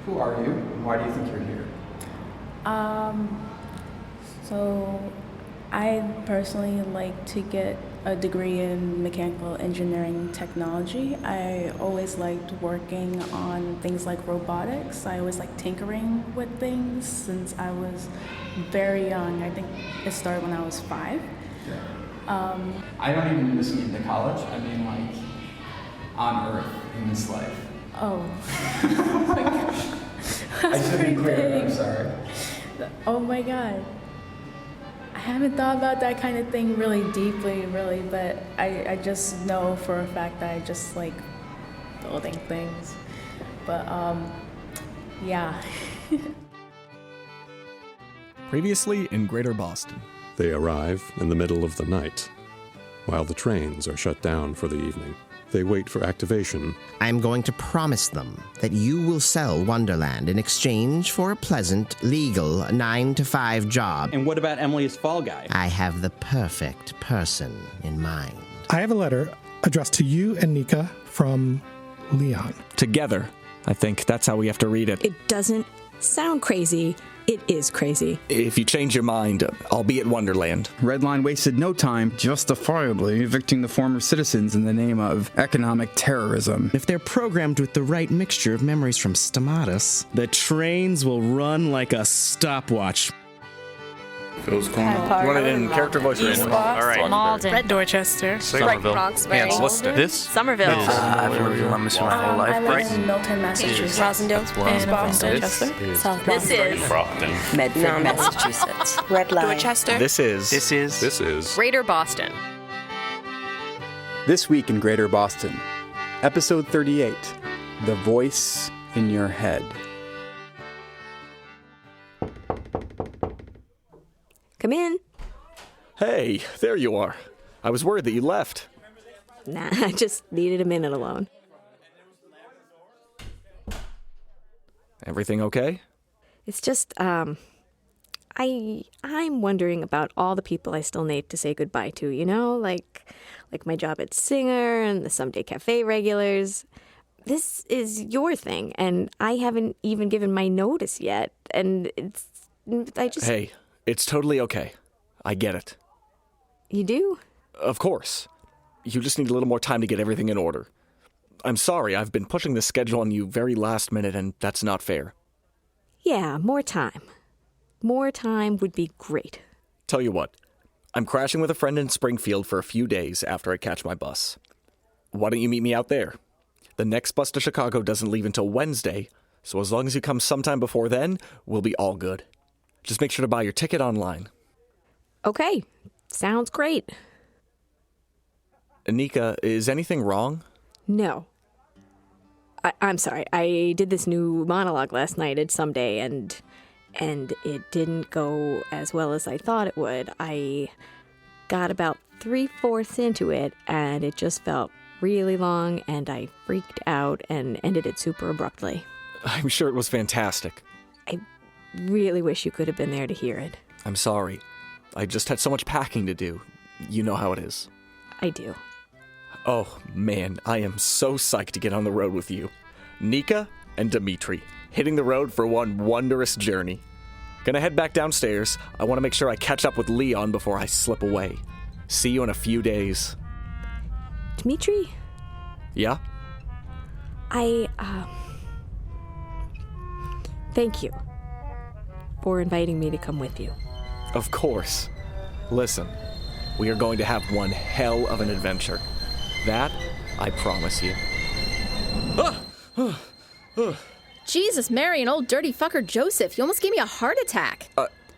Who are you, and why do you think you're here? So I personally like to get a degree in mechanical engineering technology. I always liked working on things like robotics. I always liked tinkering with things since I was very young. I think it started when I was 5. Yeah. I don't even mean this into college. I mean like on Earth in this life. Oh. Oh my gosh. I should be clear. I'm sorry. Oh my god. I haven't thought about that kind of thing really deeply, really, but I just know for a fact that I just like building things. But, yeah. Previously in Greater Boston. They arrive in the middle of the night, while the trains are shut down for the evening. They wait for activation. I'm going to promise them that you will sell Wonderland in exchange for a pleasant, legal 9-to-5 job. And what about Emily's fall guy? I have the perfect person in mind. I have a letter addressed to you and Nika from Leon. Together. I think that's how we have to read it. It doesn't sound crazy. It is crazy. If you change your mind, I'll be at Wonderland. Redline wasted no time justifiably evicting the former citizens in the name of economic terrorism. If they're programmed with the right mixture of memories from Stamatis, the trains will run like a stopwatch. Phil's corner. You want it in character voice or in? All right. Malden. Red Dorchester. Somerville. Roxbury. This? Somerville. I've been doing this my whole life, I live right? in Milton, Massachusetts. Rosendale. And Boston. South This is Brockton. Medford, Massachusetts. Redline. Dorchester. This is Greater Boston. This week in Greater Boston, episode 38, The Voice in Your Head. Come in. Hey, there you are. I was worried that you left. Nah, I just needed a minute alone. Everything okay? It's just, I'm wondering about all the people I still need to say goodbye to, you know? Like my job at Singer and the Someday Cafe regulars. This is your thing, and I haven't even given my notice yet, and Hey, it's totally okay. I get it. You do? Of course. You just need a little more time to get everything in order. I'm sorry, I've been pushing the schedule on you very last minute, and that's not fair. Yeah, more time. More time would be great. Tell you what, I'm crashing with a friend in Springfield for a few days after I catch my bus. Why don't you meet me out there? The next bus to Chicago doesn't leave until Wednesday, so as long as you come sometime before then, we'll be all good. Just make sure to buy your ticket online. Okay, sounds great. Anika, is anything wrong? No. I'm sorry. I did this new monologue last night at Someday, and it didn't go as well as I thought it would. I got about 3/4 into it, and it just felt really long, and I freaked out and ended it super abruptly. I'm sure it was fantastic. I really wish you could have been there to hear it. I'm sorry. I just had so much packing to do. You know how it is. I do. Oh, man, I am so psyched to get on the road with you. Nika and Dimitri, hitting the road for one wondrous journey. Gonna head back downstairs. I want to make sure I catch up with Leon before I slip away. See you in a few days. Dimitri? Yeah? Thank you for inviting me to come with you. Of course. Listen, we are going to have one hell of an adventure. That, I promise you. Jesus, Mary, and old dirty fucker Joseph. You almost gave me a heart attack.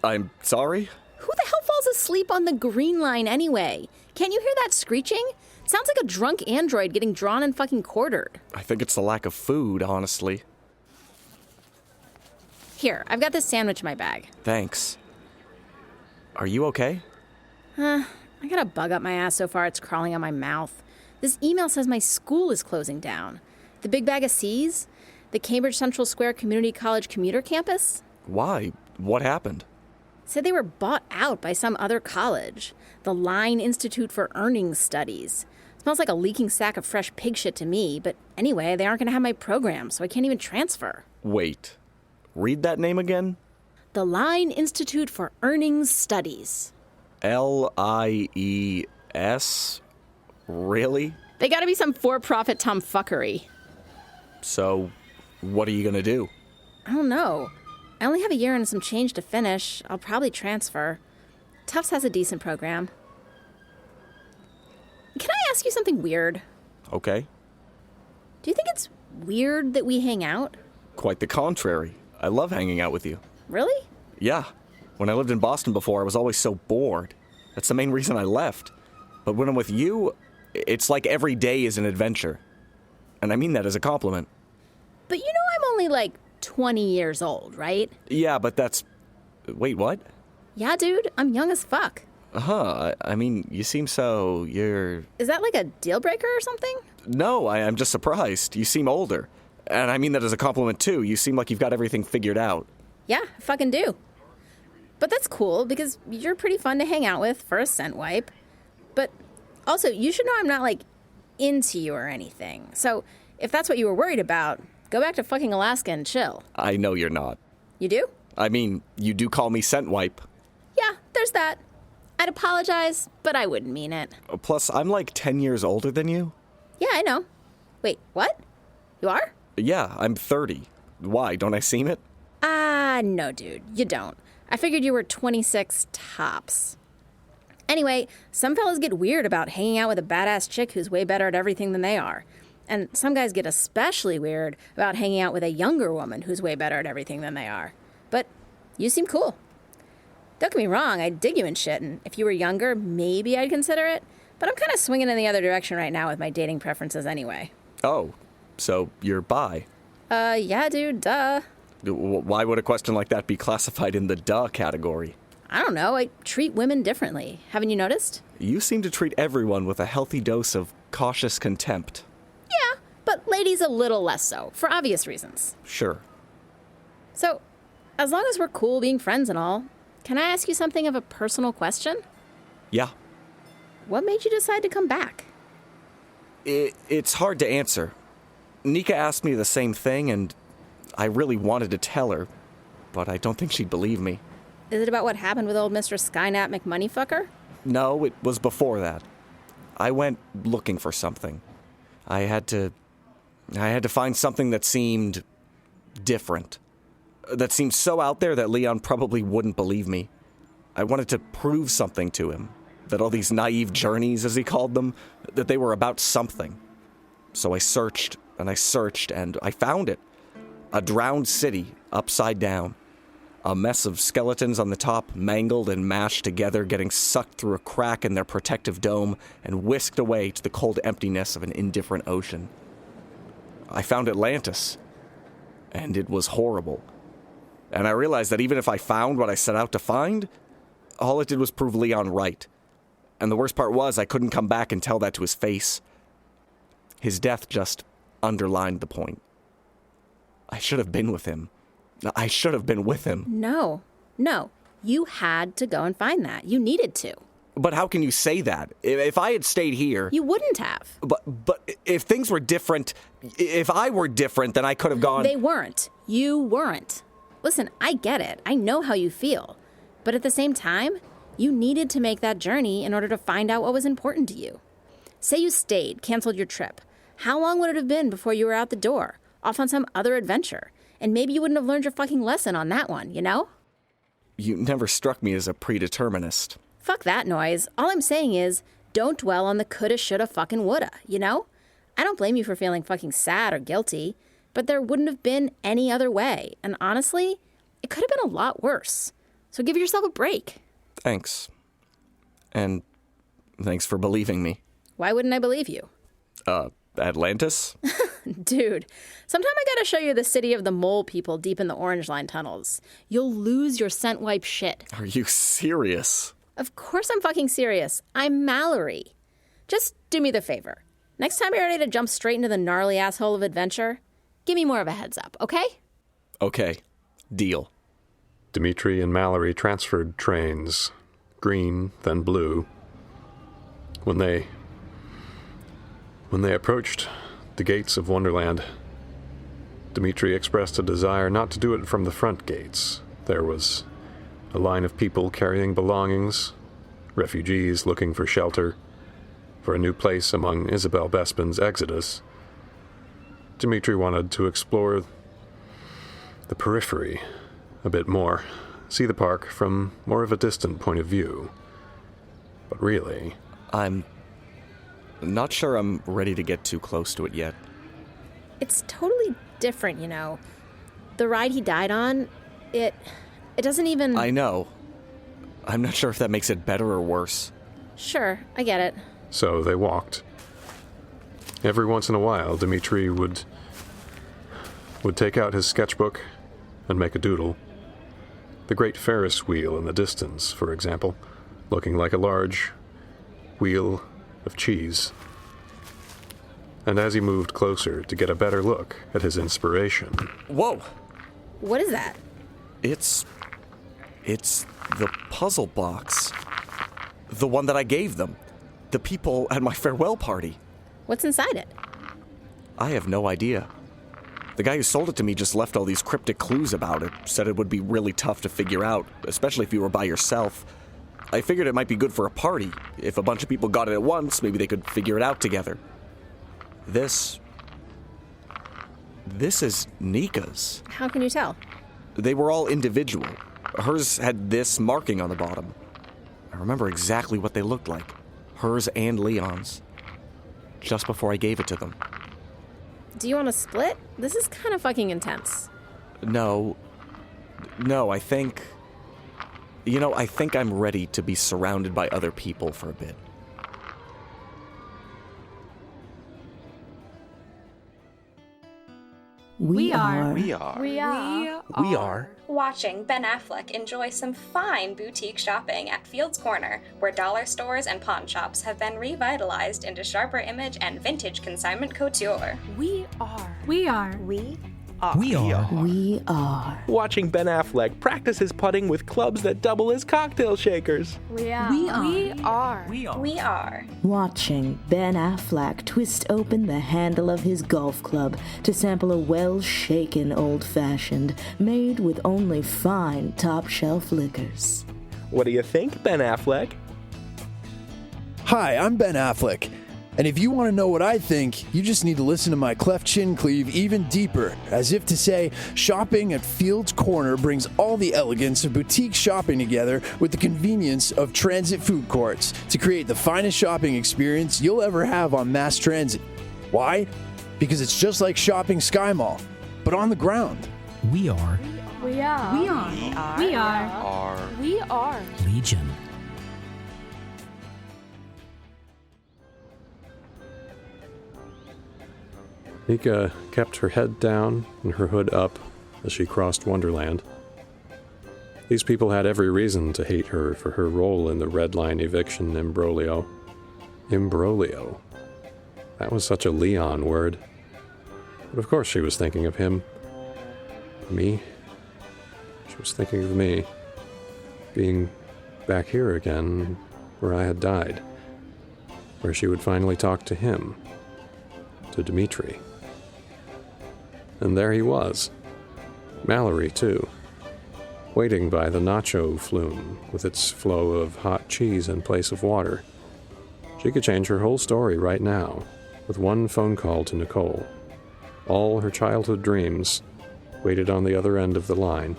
I'm sorry? Who the hell falls asleep on the green line anyway? Can't you hear that screeching? Sounds like a drunk android getting drawn and fucking quartered. I think it's the lack of food, honestly. Here, I've got this sandwich in my bag. Thanks. Are you okay? I got a bug up my ass so far it's crawling on my mouth. This email says my school is closing down. The Big Bag of C's? The Cambridge Central Square Community College commuter campus? Why? What happened? Said they were bought out by some other college. The Line Institute for Earnings Studies. It's Smells like a leaking sack of fresh pig shit to me, but anyway, they aren't going to have my program, so I can't even transfer. Wait. Read that name again? The Line Institute for Earnings Studies. LIES? Really? They gotta be some for-profit tomfuckery. So, what are you gonna do? I don't know. I only have a year and some change to finish. I'll probably transfer. Tufts has a decent program. Can I ask you something weird? Okay. Do you think it's weird that we hang out? Quite the contrary. I love hanging out with you. Really? Yeah. When I lived in Boston before, I was always so bored. That's the main reason I left. But when I'm with you, it's like every day is an adventure. And I mean that as a compliment. But you know I'm only like 20 years old, right? Yeah, but that's... Wait, what? Yeah, dude, I'm young as fuck. I mean, you seem so... You're... Is that like a deal breaker or something? No, I'm just surprised. You seem older. And I mean that as a compliment, too. You seem like you've got everything figured out. Yeah, I fucking do. But that's cool, because you're pretty fun to hang out with for a scent wipe. But also, you should know I'm not, like, into you or anything. So, if that's what you were worried about, go back to fucking Alaska and chill. I know you're not. You do? I mean, you do call me scent wipe. Yeah, there's that. I'd apologize, but I wouldn't mean it. Plus, I'm like 10 years older than you. Yeah, I know. Wait, what? You are? Yeah, I'm 30. Why, don't I seem it? No, dude, you don't. I figured you were 26 tops. Anyway, some fellas get weird about hanging out with a badass chick who's way better at everything than they are. And some guys get especially weird about hanging out with a younger woman who's way better at everything than they are. But you seem cool. Don't get me wrong, I dig you and shit, and if you were younger, maybe I'd consider it. But I'm kind of swinging in the other direction right now with my dating preferences anyway. Oh, so you're bi. Yeah, dude, duh. Why would a question like that be classified in the duh category? I don't know, I treat women differently. Haven't you noticed? You seem to treat everyone with a healthy dose of cautious contempt. Yeah, but ladies a little less so, for obvious reasons. Sure. So, as long as we're cool being friends and all, can I ask you something of a personal question? Yeah. What made you decide to come back? It's hard to answer. Nika asked me the same thing, and I really wanted to tell her, but I don't think she'd believe me. Is it about what happened with old Mr. Skynet McMoneyfucker? No, it was before that. I went looking for something. I had to find something that seemed different. That seemed so out there that Leon probably wouldn't believe me. I wanted to prove something to him. That all these naive journeys, as he called them, that they were about something. So I searched, and I found it. A drowned city, upside down. A mess of skeletons on the top, mangled and mashed together, getting sucked through a crack in their protective dome and whisked away to the cold emptiness of an indifferent ocean. I found Atlantis, and it was horrible. And I realized that even if I found what I set out to find, all it did was prove Leon right. And the worst part was I couldn't come back and tell that to his face. His death just underlined the point. I should have been with him. I should have been with him. No. You had to go and find that. You needed to. But how can you say that? If I had stayed here... You wouldn't have. But if things were different, if I were different, then I could have gone... They weren't. You weren't. Listen, I get it. I know how you feel. But at the same time, you needed to make that journey in order to find out what was important to you. Say you stayed, canceled your trip. How long would it have been before you were out the door, off on some other adventure? And maybe you wouldn't have learned your fucking lesson on that one, you know? You never struck me as a predeterminist. Fuck that noise. All I'm saying is, don't dwell on the coulda, shoulda, fucking woulda, you know? I don't blame you for feeling fucking sad or guilty, but there wouldn't have been any other way. And honestly, it could have been a lot worse. So give yourself a break. Thanks. And thanks for believing me. Why wouldn't I believe you? Atlantis? Dude, sometime I gotta show you the city of the mole people deep in the Orange Line tunnels. You'll lose your scent wipe shit. Are you serious? Of course I'm fucking serious. I'm Mallory. Just do me the favor. Next time you're ready to jump straight into the gnarly asshole of adventure, give me more of a heads up, okay? Okay. Deal. Dimitri and Mallory transferred trains, green, then blue. When they When they approached the gates of Wonderland, Dmitri expressed a desire not to do it from the front gates. There was a line of people carrying belongings, refugees looking for shelter, for a new place among Isabel Bespin's exodus. Dmitri wanted to explore the periphery a bit more, see the park from more of a distant point of view. But really, I'm not sure I'm ready to get too close to it yet. It's totally different, you know. The ride he died on, it doesn't even... I know. I'm not sure if that makes it better or worse. Sure, I get it. So they walked. Every once in a while, Dmitri would take out his sketchbook and make a doodle. The great Ferris wheel in the distance, for example, looking like a large wheel of cheese. And as he moved closer to get a better look at his inspiration... Whoa! What is that? It's the puzzle box. The one that I gave them. The people at my farewell party. What's inside it? I have no idea. The guy who sold it to me just left all these cryptic clues about it, said it would be really tough to figure out, especially if you were by yourself. I figured it might be good for a party. If a bunch of people got it at once, maybe they could figure it out together. This is Nika's. How can you tell? They were all individual. Hers had this marking on the bottom. I remember exactly what they looked like. Hers and Leon's. Just before I gave it to them. Do you want to split? This is kind of fucking intense. No, I think I'm ready to be surrounded by other people for a bit. We are watching Ben Affleck enjoy some fine boutique shopping at Fields Corner, where dollar stores and pawn shops have been revitalized into sharper image and vintage consignment couture. We are watching Ben Affleck practice his putting with clubs that double as cocktail shakers. We are watching Ben Affleck twist open the handle of his golf club to sample a well-shaken old-fashioned made with only fine top-shelf liquors. What do you think, Ben Affleck? Hi, I'm Ben Affleck. And if you want to know what I think, you just need to listen to my cleft chin cleave even deeper, as if to say, shopping at Fields Corner brings all the elegance of boutique shopping together with the convenience of transit food courts to create the finest shopping experience you'll ever have on mass transit. Why? Because it's just like shopping Sky Mall, but on the ground. We are Legion. Nika kept her head down and her hood up as she crossed Wonderland. These people had every reason to hate her for her role in the Red Line eviction imbroglio. Imbroglio. That was such a Leon word. But of course she was thinking of him. Me. She was thinking of me. Being back here again, where I had died. Where she would finally talk to him. To Dmitri. And there he was. Mallory, too. Waiting by the nacho flume, with its flow of hot cheese in place of water. She could change her whole story right now, with one phone call to Nicole. All her childhood dreams waited on the other end of the line.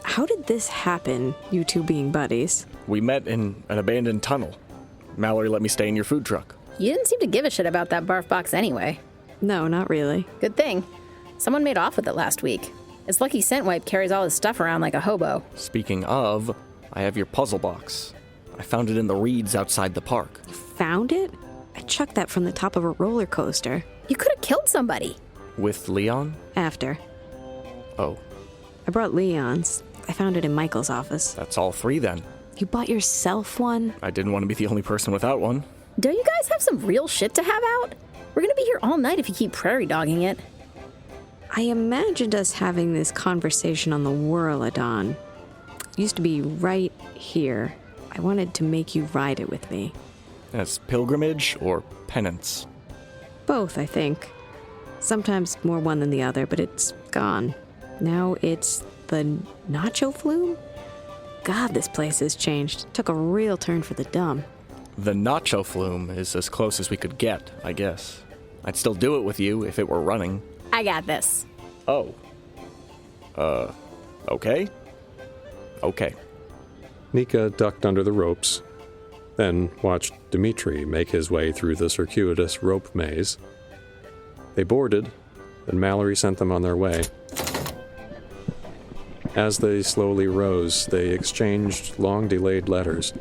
How did this happen, you two being buddies? We met in an abandoned tunnel. Mallory let me stay in your food truck. You didn't seem to give a shit about that barf box anyway. No, not really. Good thing. Someone made off with it last week. It's lucky Scentwipe carries all his stuff around like a hobo. Speaking of, I have your puzzle box. I found it in the reeds outside the park. You found it? I chucked that from the top of a roller coaster. You could have killed somebody. With Leon? After. Oh. I brought Leon's. I found it in Michael's office. That's all three then. You bought yourself one? I didn't want to be the only person without one. Don't you guys have some real shit to have out? We're gonna be here all night if you keep prairie dogging it. I imagined us having this conversation on the Whirlodon. It used to be right here. I wanted to make you ride it with me. As pilgrimage or penance? Both, I think. Sometimes more one than the other, but it's gone. Now it's the nacho flume? God, this place has changed. Took a real turn for the dumb. The nacho flume is as close as we could get, I guess. I'd still do it with you if it were running. I got this. Oh. Okay? Okay. Nika ducked under the ropes, then watched Dimitri make his way through the circuitous rope maze. They boarded, and Mallory sent them on their way. As they slowly rose, they exchanged long-delayed letters.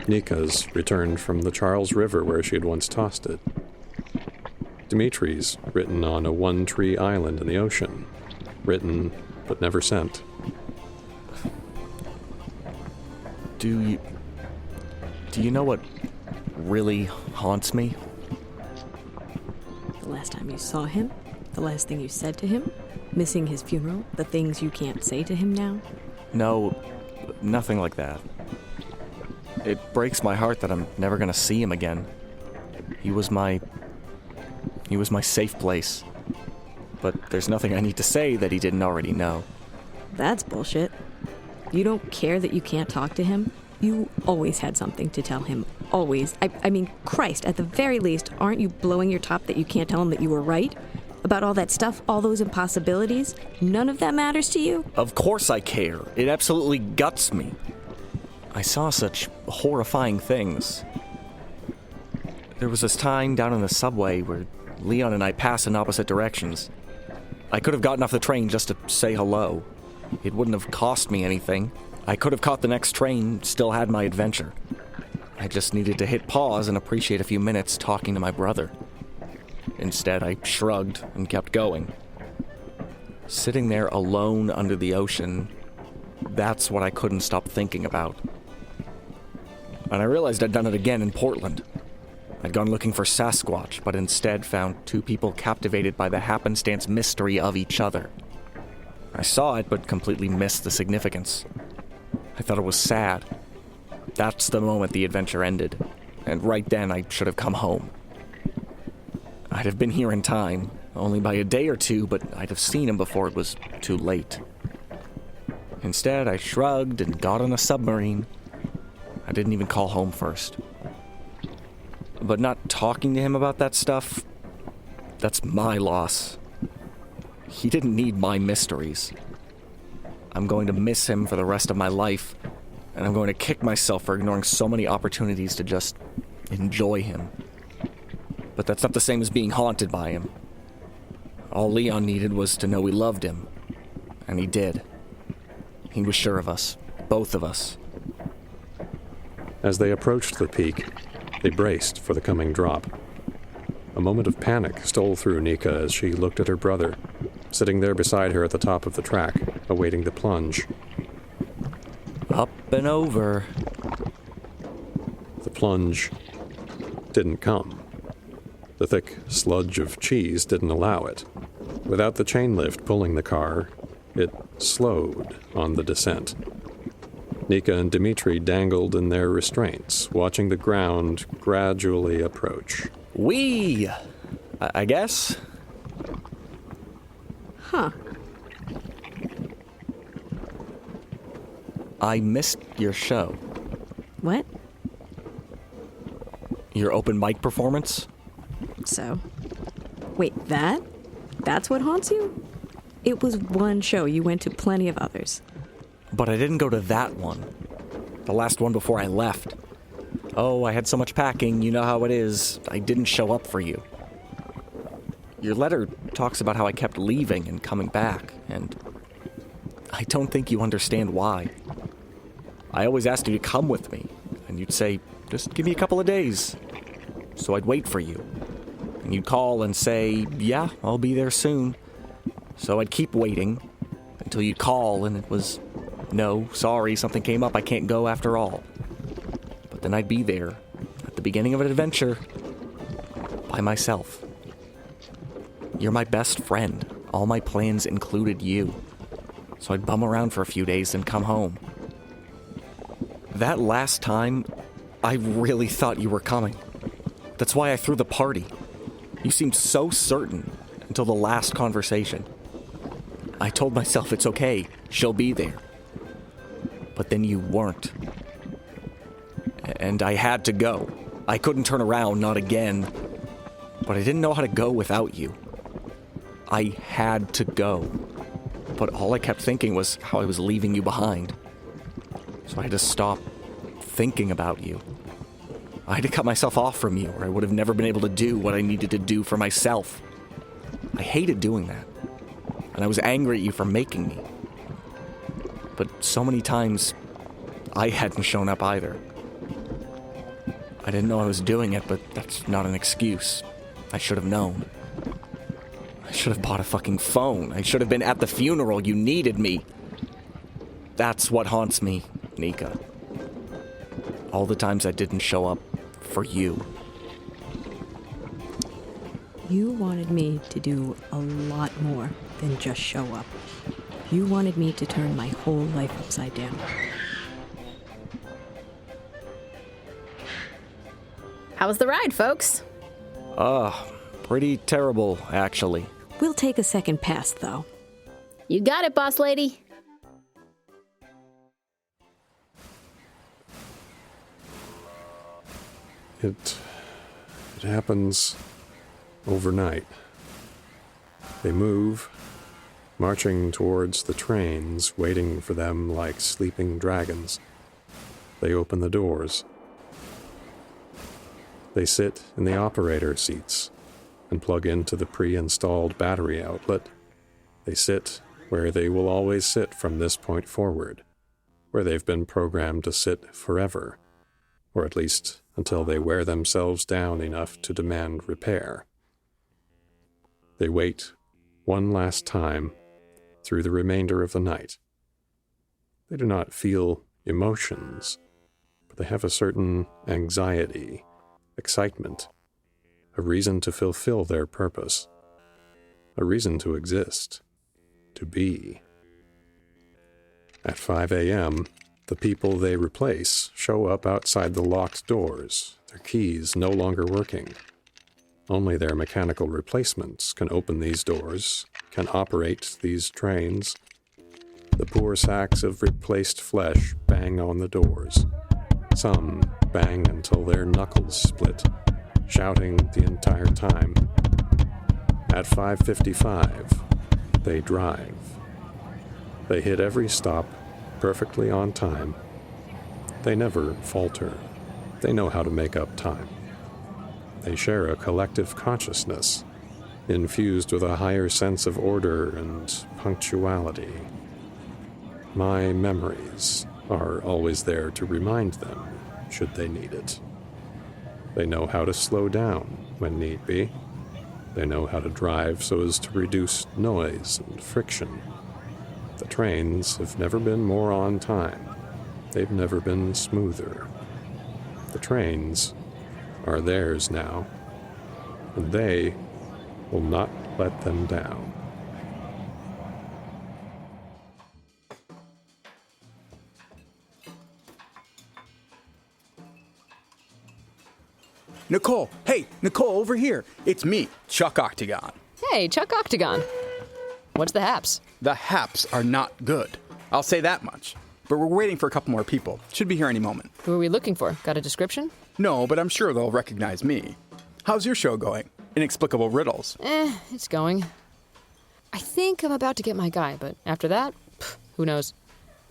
Nika's returned from the Charles River where she had once tossed it. Dimitri's written on a one-tree island in the ocean. Written, but never sent. Do you know what really haunts me? The last time you saw him? The last thing you said to him? Missing his funeral? The things you can't say to him now? No, nothing like that. It breaks my heart that I'm never gonna see him again. He was my safe place. But there's nothing I need to say that he didn't already know. That's bullshit. You don't care that you can't talk to him? You always had something to tell him. Always. I mean, Christ, at the very least, aren't you blowing your top that you can't tell him that you were right? About all that stuff, all those impossibilities? None of that matters to you? Of course I care. It absolutely guts me. I saw such horrifying things. There was this time down in the subway where Leon and I passed in opposite directions. I could have gotten off the train just to say hello. It wouldn't have cost me anything. I could have caught the next train, still had my adventure. I just needed to hit pause and appreciate a few minutes talking to my brother. Instead, I shrugged and kept going. Sitting there alone under the ocean, that's what I couldn't stop thinking about. And I realized I'd done it again in Portland. I'd gone looking for Sasquatch, but instead found two people captivated by the happenstance mystery of each other. I saw it, but completely missed the significance. I thought it was sad. That's the moment the adventure ended, and right then I should have come home. I'd have been here in time, only by a day or two, but I'd have seen him before it was too late. Instead, I shrugged and got on a submarine. I didn't even call home first. But not talking to him about that stuff, that's my loss. He didn't need my mysteries. I'm going to miss him for the rest of my life, and I'm going to kick myself for ignoring so many opportunities to just enjoy him. But that's not the same as being haunted by him. All Leon needed was to know we loved him, and he did. He was sure of us, both of us. As they approached the peak, they braced for the coming drop. A moment of panic stole through Nika as she looked at her brother, sitting there beside her at the top of the track, awaiting the plunge. Up and over. The plunge didn't come. The thick sludge of cheese didn't allow it. Without the chain lift pulling the car, it slowed on the descent. Nika and Dimitri dangled in their restraints, watching the ground gradually approach. Whee! I guess? Huh. I missed your show. What? Your open mic performance? So? Wait, that's what haunts you? It was one show. You went to plenty of others. But I didn't go to that one. The last one before I left. Oh, I had so much packing, you know how it is. I didn't show up for you. Your letter talks about how I kept leaving and coming back, and I don't think you understand why. I always asked you to come with me, and you'd say, just give me a couple of days. So I'd wait for you. And you'd call and say, yeah, I'll be there soon. So I'd keep waiting until you'd call and it was, no, sorry, something came up, I can't go after all. But then I'd be there at the beginning of an adventure by myself. You're my best friend. All my plans included you. So I'd bum around for a few days and come home. That last time, I really thought you were coming. That's why I threw the party. You seemed so certain until the last conversation. I told myself it's okay, she'll be there. But then you weren't. And I had to go. I couldn't turn around, not again. But I didn't know how to go without you. I had to go. But all I kept thinking was how I was leaving you behind. So I had to stop thinking about you. I had to cut myself off from you, or I would have never been able to do what I needed to do for myself. I hated doing that. And I was angry at you for making me. But so many times, I hadn't shown up either. I didn't know I was doing it, but that's not an excuse. I should have known. I should have bought a fucking phone. I should have been at the funeral. You needed me. That's what haunts me, Nika. All the times I didn't show up for you. You wanted me to do a lot more than just show up. You wanted me to turn my whole life upside down. How was the ride, folks? Pretty terrible, actually. We'll take a second pass, though. You got it, boss lady. It happens overnight. They move, marching towards the trains, waiting for them like sleeping dragons. They open the doors. They sit in the operator seats and plug into the pre-installed battery outlet. They sit where they will always sit from this point forward, where they've been programmed to sit forever, or at least until they wear themselves down enough to demand repair. They wait one last time through the remainder of the night. They do not feel emotions, but they have a certain anxiety, excitement, a reason to fulfill their purpose, a reason to exist, to be. At 5 a.m., the people they replace show up outside the locked doors, their keys no longer working. Only their mechanical replacements can open these doors, can operate these trains. The poor sacks of replaced flesh bang on the doors. Some bang until their knuckles split, shouting the entire time. At 5:55, they drive. They hit every stop perfectly on time. They never falter. They know how to make up time. They share a collective consciousness, infused with a higher sense of order and punctuality. My memories are always there to remind them, should they need it. They know how to slow down when need be. They know how to drive so as to reduce noise and friction. The trains have never been more on time. They've never been smoother. The trains are theirs now, and they will not let them down. Nicole! Hey, Nicole, over here! It's me, Chuck Octagon. Hey, Chuck Octagon. What's the haps? The haps are not good. I'll say that much. But we're waiting for a couple more people. Should be here any moment. Who are we looking for? Got a description? No, but I'm sure they'll recognize me. How's your show going? Inexplicable Riddles. It's going. I think I'm about to get my guy, but after that, who knows?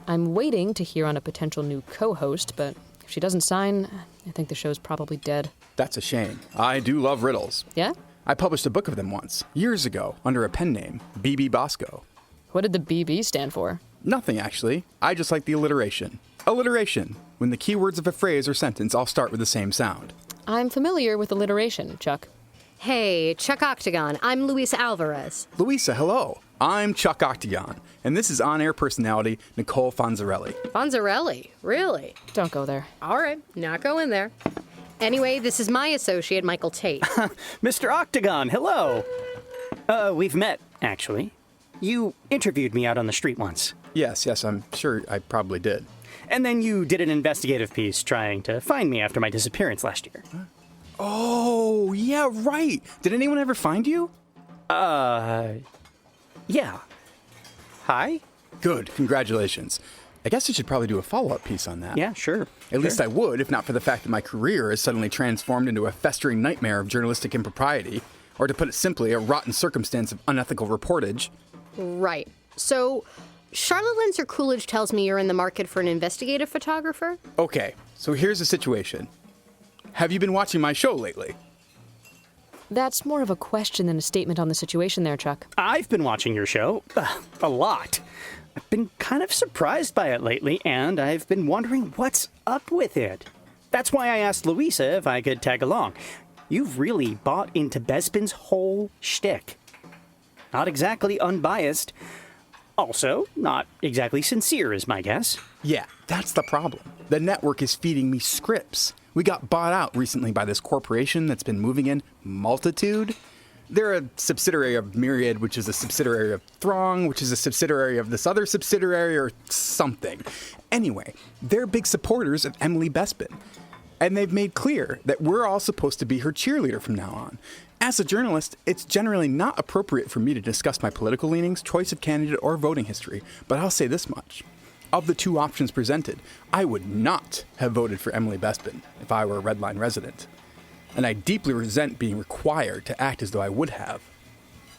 I'm waiting to hear on a potential new co-host, but if she doesn't sign, I think the show's probably dead. That's a shame. I do love riddles. Yeah? I published a book of them once, years ago, under a pen name, BB Bosco. What did the BB stand for? Nothing, actually. I just like the alliteration. Alliteration, when the keywords of a phrase or sentence all start with the same sound. I'm familiar with alliteration, Chuck. Hey, Chuck Octagon. I'm Luisa Alvarez. Luisa, hello. I'm Chuck Octagon, and this is on-air personality Nicole Fonzarelli. Fonzarelli? Really? Don't go there. All right, not going there. Anyway, this is my associate, Michael Tate. Mr. Octagon, hello. We've met, actually. You interviewed me out on the street once. Yes, I'm sure I probably did. And then you did an investigative piece trying to find me after my disappearance last year. Oh, yeah, right. Did anyone ever find you? Yeah. Hi? Good, congratulations. I guess I should probably do a follow-up piece on that. Yeah, sure. At least I would, if not for the fact that my career is suddenly transformed into a festering nightmare of journalistic impropriety, or to put it simply, a rotten circumstance of unethical reportage. Right. So, Charlotte Lindsay Coolidge tells me you're in the market for an investigative photographer? Okay, so here's the situation. Have you been watching my show lately? That's more of a question than a statement on the situation there, Chuck. I've been watching your show. A lot. I've been kind of surprised by it lately, and I've been wondering what's up with it. That's why I asked Louisa if I could tag along. You've really bought into Bespin's whole shtick. Not exactly unbiased. Also, not exactly sincere, is my guess. Yeah, that's the problem. The network is feeding me scripts. We got bought out recently by this corporation that's been moving in Multitude. They're a subsidiary of Myriad, which is a subsidiary of Throng, which is a subsidiary of this other subsidiary or something. Anyway, they're big supporters of Emily Bespin. And they've made clear that we're all supposed to be her cheerleader from now on. As a journalist, it's generally not appropriate for me to discuss my political leanings, choice of candidate, or voting history, but I'll say this much. Of the two options presented, I would not have voted for Emily Bespin if I were a Red Line resident. And I deeply resent being required to act as though I would have.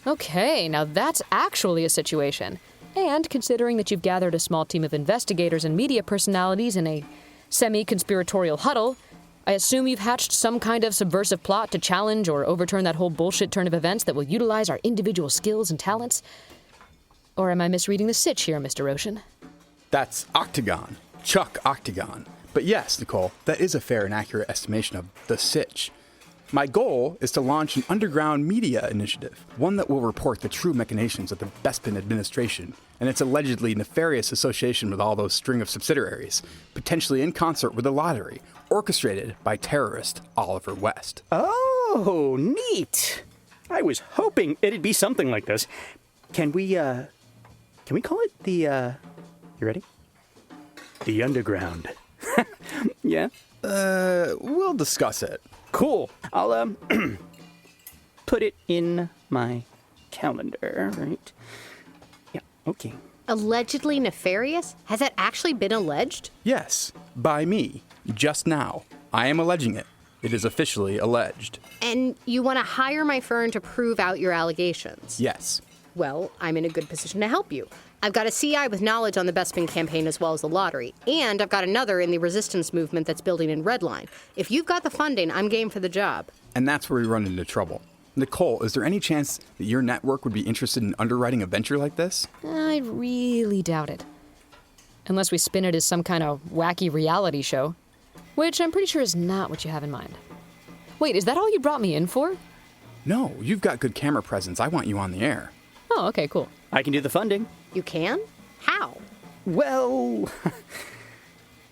Okay, now that's actually a situation. And considering that you've gathered a small team of investigators and media personalities in a semi-conspiratorial huddle, I assume you've hatched some kind of subversive plot to challenge or overturn that whole bullshit turn of events that will utilize our individual skills and talents? Or am I misreading the sitch here, Mr. Ocean? That's Octagon. Chuck Octagon. But yes, Nicole, that is a fair and accurate estimation of the sitch. My goal is to launch an underground media initiative, one that will report the true machinations of the Bespin administration and its allegedly nefarious association with all those string of subsidiaries, potentially in concert with the lottery, orchestrated by terrorist Oliver West. Oh, neat. I was hoping it'd be something like this. Can we call it the, you ready? The Underground. Yeah? We'll discuss it. Cool. I'll, put it in my calendar, right? Yeah, okay. Allegedly nefarious? Has that actually been alleged? Yes, by me, just now. I am alleging it. It is officially alleged. And you want to hire my firm to prove out your allegations? Yes. Well, I'm in a good position to help you. I've got a CI with knowledge on the Bespin campaign as well as the lottery, and I've got another in the resistance movement that's building in Redline. If you've got the funding, I'm game for the job. And that's where we run into trouble. Nicole, is there any chance that your network would be interested in underwriting a venture like this? I really doubt it. Unless we spin it as some kind of wacky reality show, which I'm pretty sure is not what you have in mind. Wait, is that all you brought me in for? No, you've got good camera presence. I want you on the air. Oh, okay, cool. I can do the funding. You can? How? Well,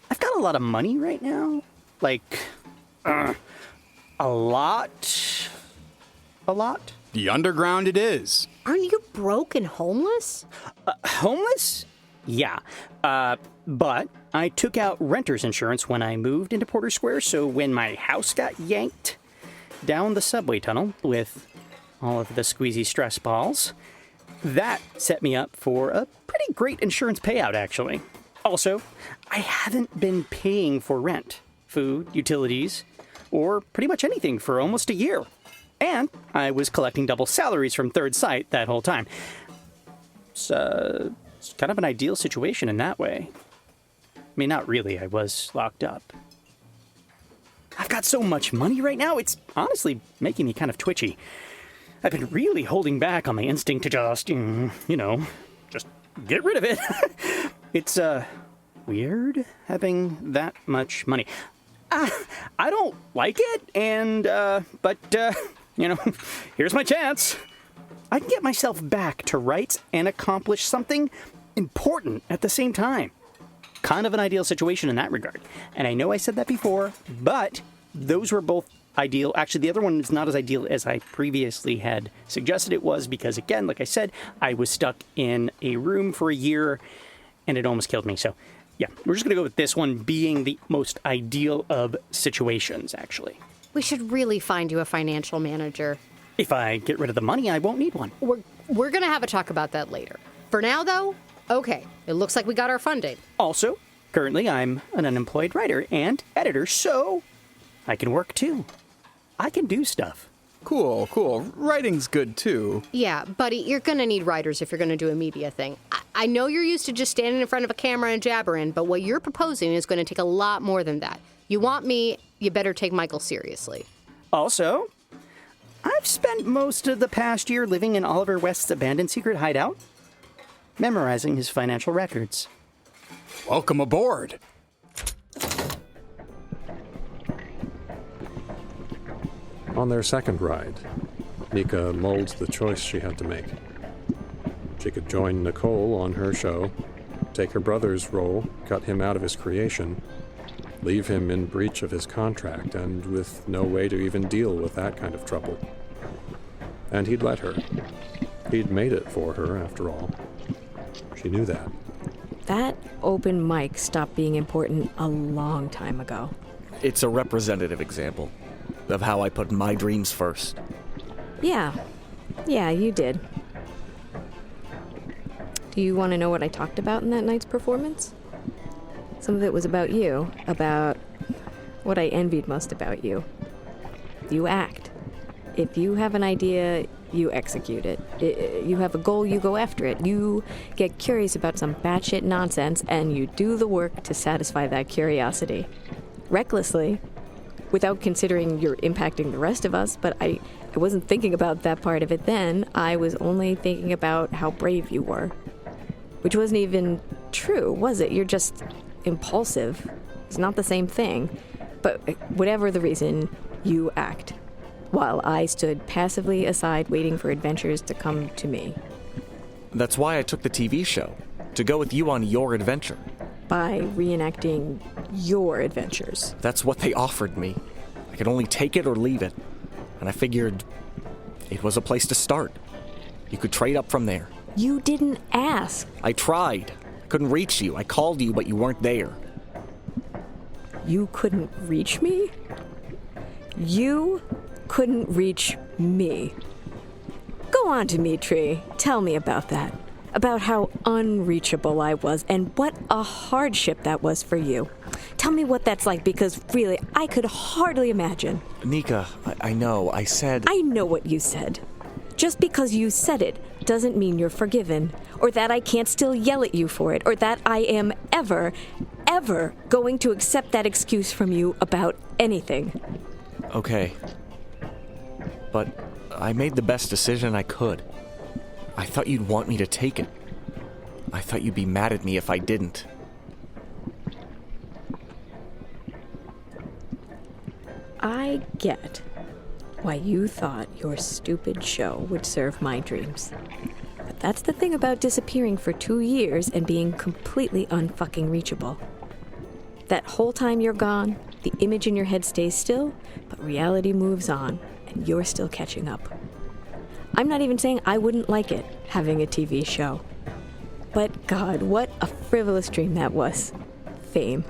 I've got a lot of money right now. Like, a lot. A lot? The Underground it is. Aren't you broke and homeless? Homeless? Yeah. But I took out renter's insurance when I moved into Porter Square, so when my house got yanked down the subway tunnel with all of the squeezy stress balls, that set me up for a pretty great insurance payout, actually. Also, I haven't been paying for rent, food, utilities, or pretty much anything for almost a year. And I was collecting double salaries from Third Sight that whole time. So it's kind of an ideal situation in that way. I mean, not really. I was locked up. I've got so much money right now, it's honestly making me kind of twitchy. I've been really holding back on my instinct to just, just get rid of it. It's, weird having that much money. I don't like it, but here's my chance. I can get myself back to rights and accomplish something important at the same time. Kind of an ideal situation in that regard. And I know I said that before, but those were both ideal. Actually, the other one is not as ideal as I previously had suggested it was because, again, like I said, I was stuck in a room for a year and it almost killed me. So, yeah, we're just going to go with this one being the most ideal of situations, actually. We should really find you a financial manager. If I get rid of the money, I won't need one. We're gonna have a talk about that later. For now, though, okay, it looks like we got our funding. Also, currently I'm an unemployed writer and editor, so I can work too. I can do stuff. Cool. Writing's good too. Yeah, buddy, you're gonna need writers if you're gonna do a media thing. I know you're used to just standing in front of a camera and jabbering, but what you're proposing is gonna take a lot more than that. You want me, you better take Michael seriously. Also, I've spent most of the past year living in Oliver West's abandoned secret hideout, memorizing his financial records. Welcome aboard. On their second ride, Nika mulled the choice she had to make. She could join Nicole on her show, take her brother's role, cut him out of his creation, leave him in breach of his contract and with no way to even deal with that kind of trouble. And he'd let her. He'd made it for her, after all. She knew that. That open mic stopped being important a long time ago. It's a representative example of how I put my dreams first. Yeah, you did. Do you want to know what I talked about in that night's performance? Some of it was about you, about what I envied most about you. You act. If you have an idea, you execute it. You have a goal, you go after it. You get curious about some batshit nonsense, and you do the work to satisfy that curiosity. Recklessly, without considering you're impacting the rest of us, but I wasn't thinking about that part of it then. I was only thinking about how brave you were. Which wasn't even true, was it? You're just impulsive. It's not the same thing. But whatever the reason, you act. While I stood passively aside waiting for adventures to come to me. That's why I took the TV show, to go with you on your adventure. By reenacting your adventures. That's what they offered me. I could only take it or leave it. And I figured it was a place to start. You could trade up from there. You didn't ask. I tried. I couldn't reach you. I called you, but you weren't there. You couldn't reach me? You couldn't reach me. Go on, Dimitri. Tell me about that. About how unreachable I was and what a hardship that was for you. Tell me what that's like, because really, I could hardly imagine. Nika, I know. I said... I know what you said. Just because you said it doesn't mean you're forgiven, or that I can't still yell at you for it, or that I am ever going to accept that excuse from you about anything. Okay. But I made the best decision I could. I thought you'd want me to take it. I thought you'd be mad at me if I didn't. I get why you thought your stupid show would serve my dreams. But that's the thing about disappearing for 2 years and being completely unfucking reachable. That whole time you're gone, the image in your head stays still, but reality moves on, and you're still catching up. I'm not even saying I wouldn't like it, having a TV show. But God, what a frivolous dream that was. Fame.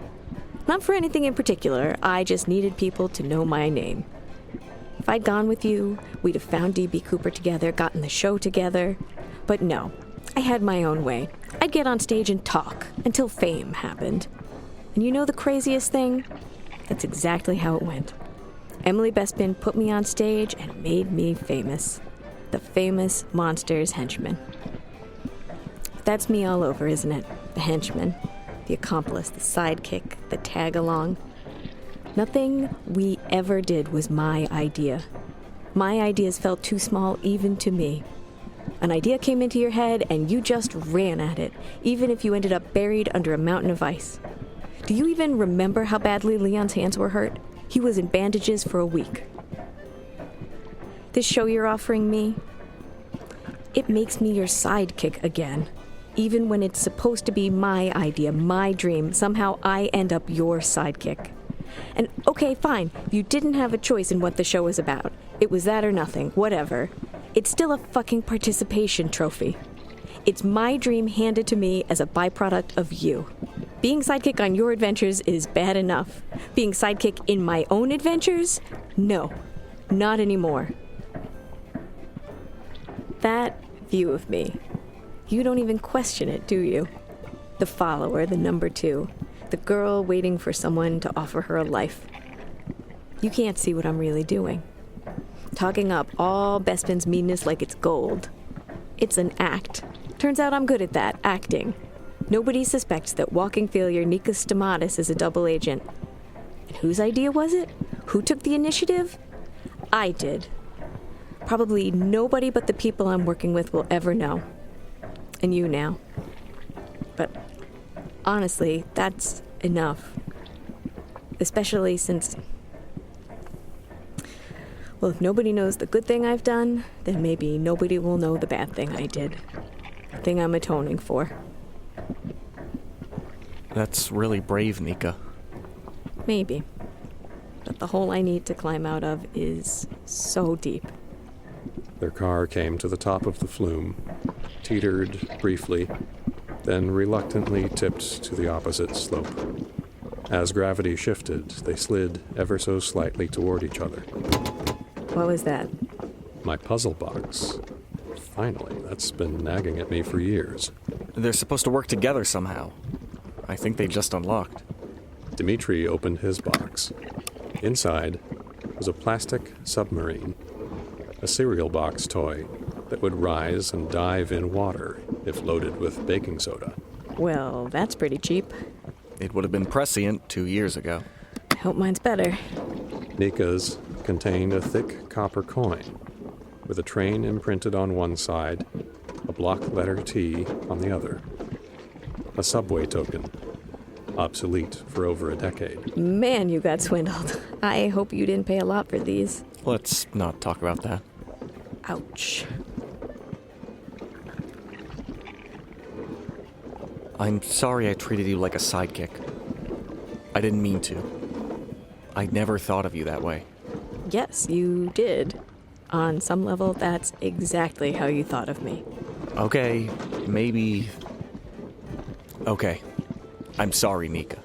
Not for anything in particular, I just needed people to know my name. If I'd gone with you, we'd have found D.B. Cooper together, gotten the show together. But no, I had my own way. I'd get on stage and talk until fame happened. And you know the craziest thing? That's exactly how it went. Emily Bespin put me on stage and made me famous. The famous Monsters henchman. That's me all over, isn't it? The henchman, the accomplice, the sidekick, the tag-along. Nothing we ever did was my idea. My ideas felt too small even to me. An idea came into your head and you just ran at it, even if you ended up buried under a mountain of ice. Do you even remember how badly Leon's hands were hurt? He was in bandages for a week. This show you're offering me, it makes me your sidekick again. Even when it's supposed to be my idea, my dream, somehow I end up your sidekick. And okay, fine, you didn't have a choice in what the show was about. It was that or nothing, whatever. It's still a fucking participation trophy. It's my dream handed to me as a byproduct of you. Being sidekick on your adventures is bad enough. Being sidekick in my own adventures? No, not anymore. That view of me, you don't even question it, do you? The follower, the number 2, the girl waiting for someone to offer her a life. You can't see what I'm really doing. Talking up all Bespin's meanness like it's gold. It's an act. Turns out I'm good at that, acting. Nobody suspects that walking failure Nika Stamatis is a double agent. And whose idea was it? Who took the initiative? I did. Probably nobody but the people I'm working with will ever know. And you now. But honestly, that's enough. Especially since... Well, if nobody knows the good thing I've done, then maybe nobody will know the bad thing I did. The thing I'm atoning for. That's really brave, Nika. Maybe. But the hole I need to climb out of is so deep. Their car came to the top of the flume, teetered briefly, then reluctantly tipped to the opposite slope. As gravity shifted, they slid ever so slightly toward each other. What was that? My puzzle box. Finally, that's been nagging at me for years. They're supposed to work together somehow. I think they just unlocked. Dimitri opened his box. Inside was a plastic submarine, a cereal box toy that would rise and dive in water if loaded with baking soda. Well, that's pretty cheap. It would have been prescient 2 years ago. I hope mine's better. Nika's contained a thick copper coin with a train imprinted on one side, a block letter T on the other. A subway token, obsolete for over a decade. Man, you got swindled. I hope you didn't pay a lot for these. Let's not talk about that. Ouch. I'm sorry I treated you like a sidekick. I didn't mean to. I never thought of you that way. Yes, you did. On some level, that's exactly how you thought of me. Okay, maybe... Okay. I'm sorry, Nika.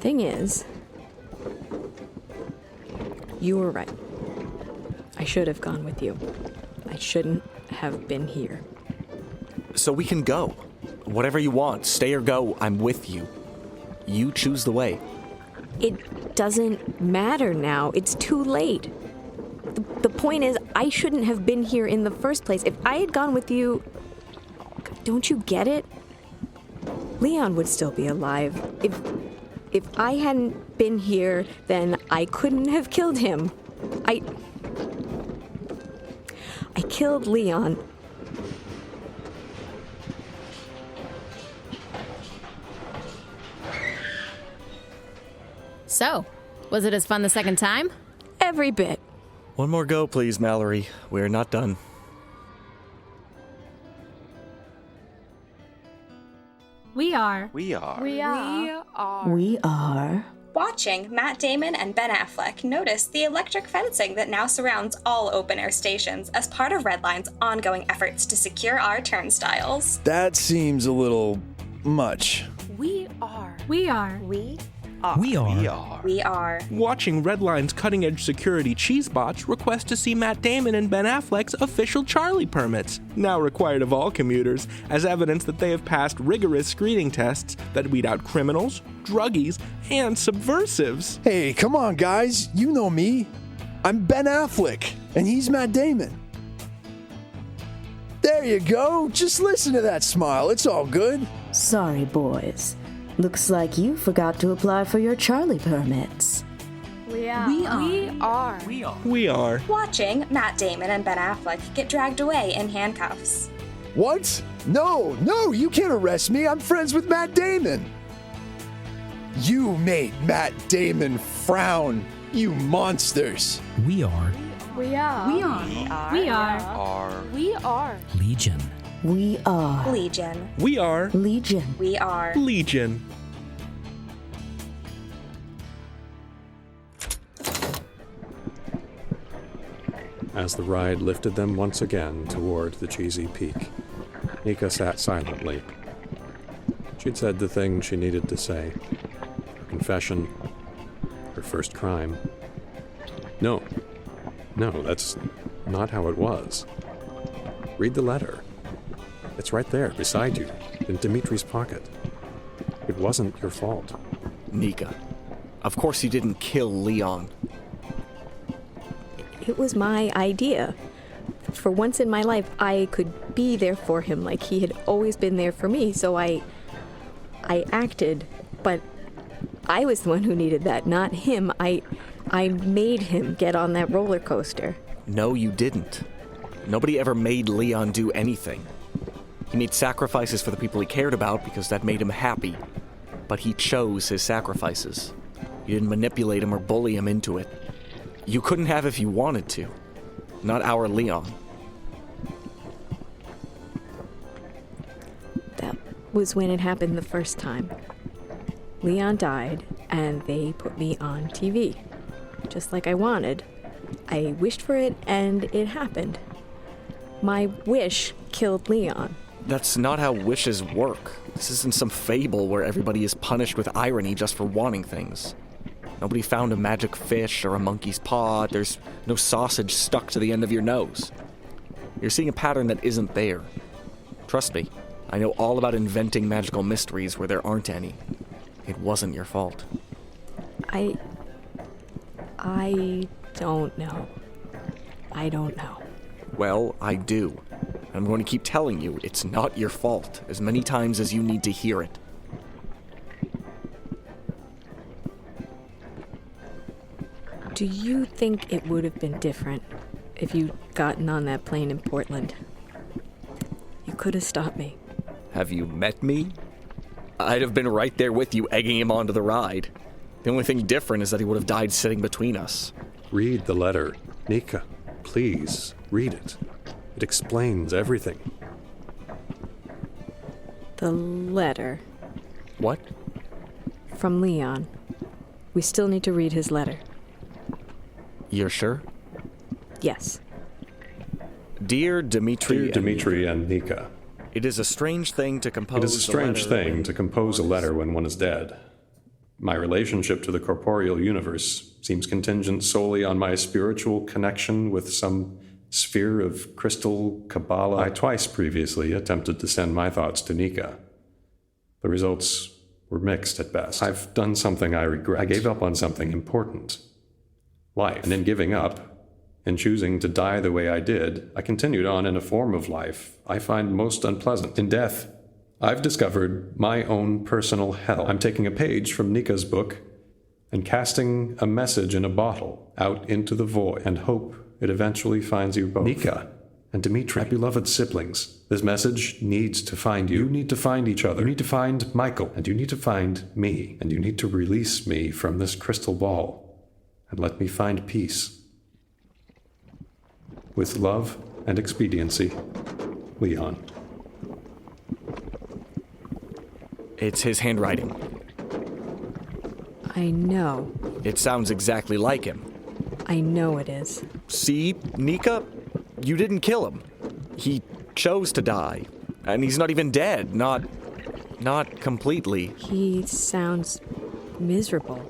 Thing is, you were right. I should have gone with you. I shouldn't have been here. So we can go. Whatever you want, stay or go, I'm with you. You choose the way. It doesn't matter now. It's too late. The point is, I shouldn't have been here in the first place. If I had gone with you... Don't you get it? Leon would still be alive. If I hadn't been here, then I couldn't have killed him. I killed Leon. So, was it as fun the second time? Every bit. One more go, please, Mallory. We're not done. We are. We are. We are. We are. Watching, Matt Damon and Ben Affleck noticed the electric fencing that now surrounds all open-air stations as part of Redline's ongoing efforts to secure our turnstiles. That seems a little much. We are. We are. We We are. We are. Watching Redline's cutting-edge security cheesebots request to see Matt Damon and Ben Affleck's official Charlie permits, now required of all commuters, as evidence that they have passed rigorous screening tests that weed out criminals, druggies, and subversives. Hey, come on, guys. You know me. I'm Ben Affleck, and he's Matt Damon. There you go. Just listen to that smile. It's all good. Sorry, boys. Looks like you forgot to apply for your Charlie permits. We are. We are. We are. We are. We are. Watching Matt Damon and Ben Affleck get dragged away in handcuffs. What? No, you can't arrest me. I'm friends with Matt Damon. You made Matt Damon frown, you monsters. We are. We are. We are. We are. Are. We are. Legion. We are. Legion. We are. Legion. We are. Legion. As the ride lifted them once again toward the cheesy peak, Nika sat silently. She'd said the thing she needed to say. Her confession, her first crime. No, that's not how it was. Read the letter. It's right there, beside you, in Dimitri's pocket. It wasn't your fault. Nika, of course you didn't kill Leon. It was my idea. For once in my life, I could be there for him like he had always been there for me, so I acted, but I was the one who needed that, not him. I made him get on that roller coaster. No, you didn't. Nobody ever made Leon do anything. He made sacrifices for the people he cared about because that made him happy. But he chose his sacrifices. You didn't manipulate him or bully him into it. You couldn't have if you wanted to. Not our Leon. That was when it happened the first time. Leon died, and they put me on TV. Just like I wanted. I wished for it, and it happened. My wish killed Leon. That's not how wishes work. This isn't some fable where everybody is punished with irony just for wanting things. Nobody found a magic fish or a monkey's paw. There's no sausage stuck to the end of your nose. You're seeing a pattern that isn't there. Trust me, I know all about inventing magical mysteries where there aren't any. It wasn't your fault. I don't know. I don't know. Well, I do. I'm going to keep telling you it's not your fault as many times as you need to hear it. Do you think it would have been different if you'd gotten on that plane in Portland? You could have stopped me. Have you met me? I'd have been right there with you, egging him onto the ride. The only thing different is that he would have died sitting between us. Read the letter. Nika, please, read it. It explains everything. The letter. What? From Leon. We still need to read his letter. You're sure? Yes. Dear Dimitri and Nika. It is a strange thing to compose. It is a strange thing to compose a letter when one is dead. My relationship to the corporeal universe seems contingent solely on my spiritual connection with some sphere of crystal Kabbalah. I twice previously attempted to send my thoughts to Nika. The results were mixed at best. I've done something I regret. I gave up on something important. Life. And in giving up, in choosing to die the way I did, I continued on in a form of life I find most unpleasant. In death, I've discovered my own personal hell. I'm taking a page from Nika's book and casting a message in a bottle out into the void and hope it eventually finds you both. Nika and Dimitri, my beloved siblings, this message needs to find you. You need to find each other. You need to find Michael, and you need to find me, and you need to release me from this crystal ball and let me find peace. With love and expediency, Leon. It's his handwriting. I know. It sounds exactly like him. I know it is. See, Nika? You didn't kill him. He chose to die. And he's not even dead. Not completely. He sounds miserable.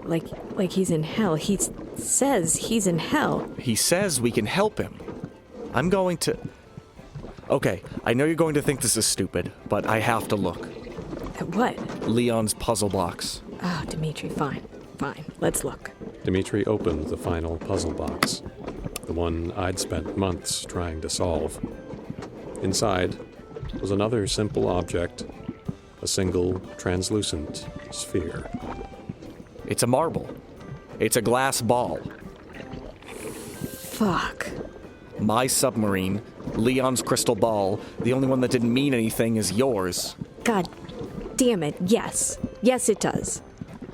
Like he's in hell. He says he's in hell. He says we can help him. I'm going to... Okay, I know you're going to think this is stupid, but I have to look. At what? Leon's puzzle box. Oh, Dimitri, fine. Let's look. Dimitri opened the final puzzle box, the one I'd spent months trying to solve. Inside was another simple object, a single translucent sphere. It's a marble. It's a glass ball. Fuck. My submarine, Leon's crystal ball, the only one that didn't mean anything is yours. God damn it, yes. Yes, it does.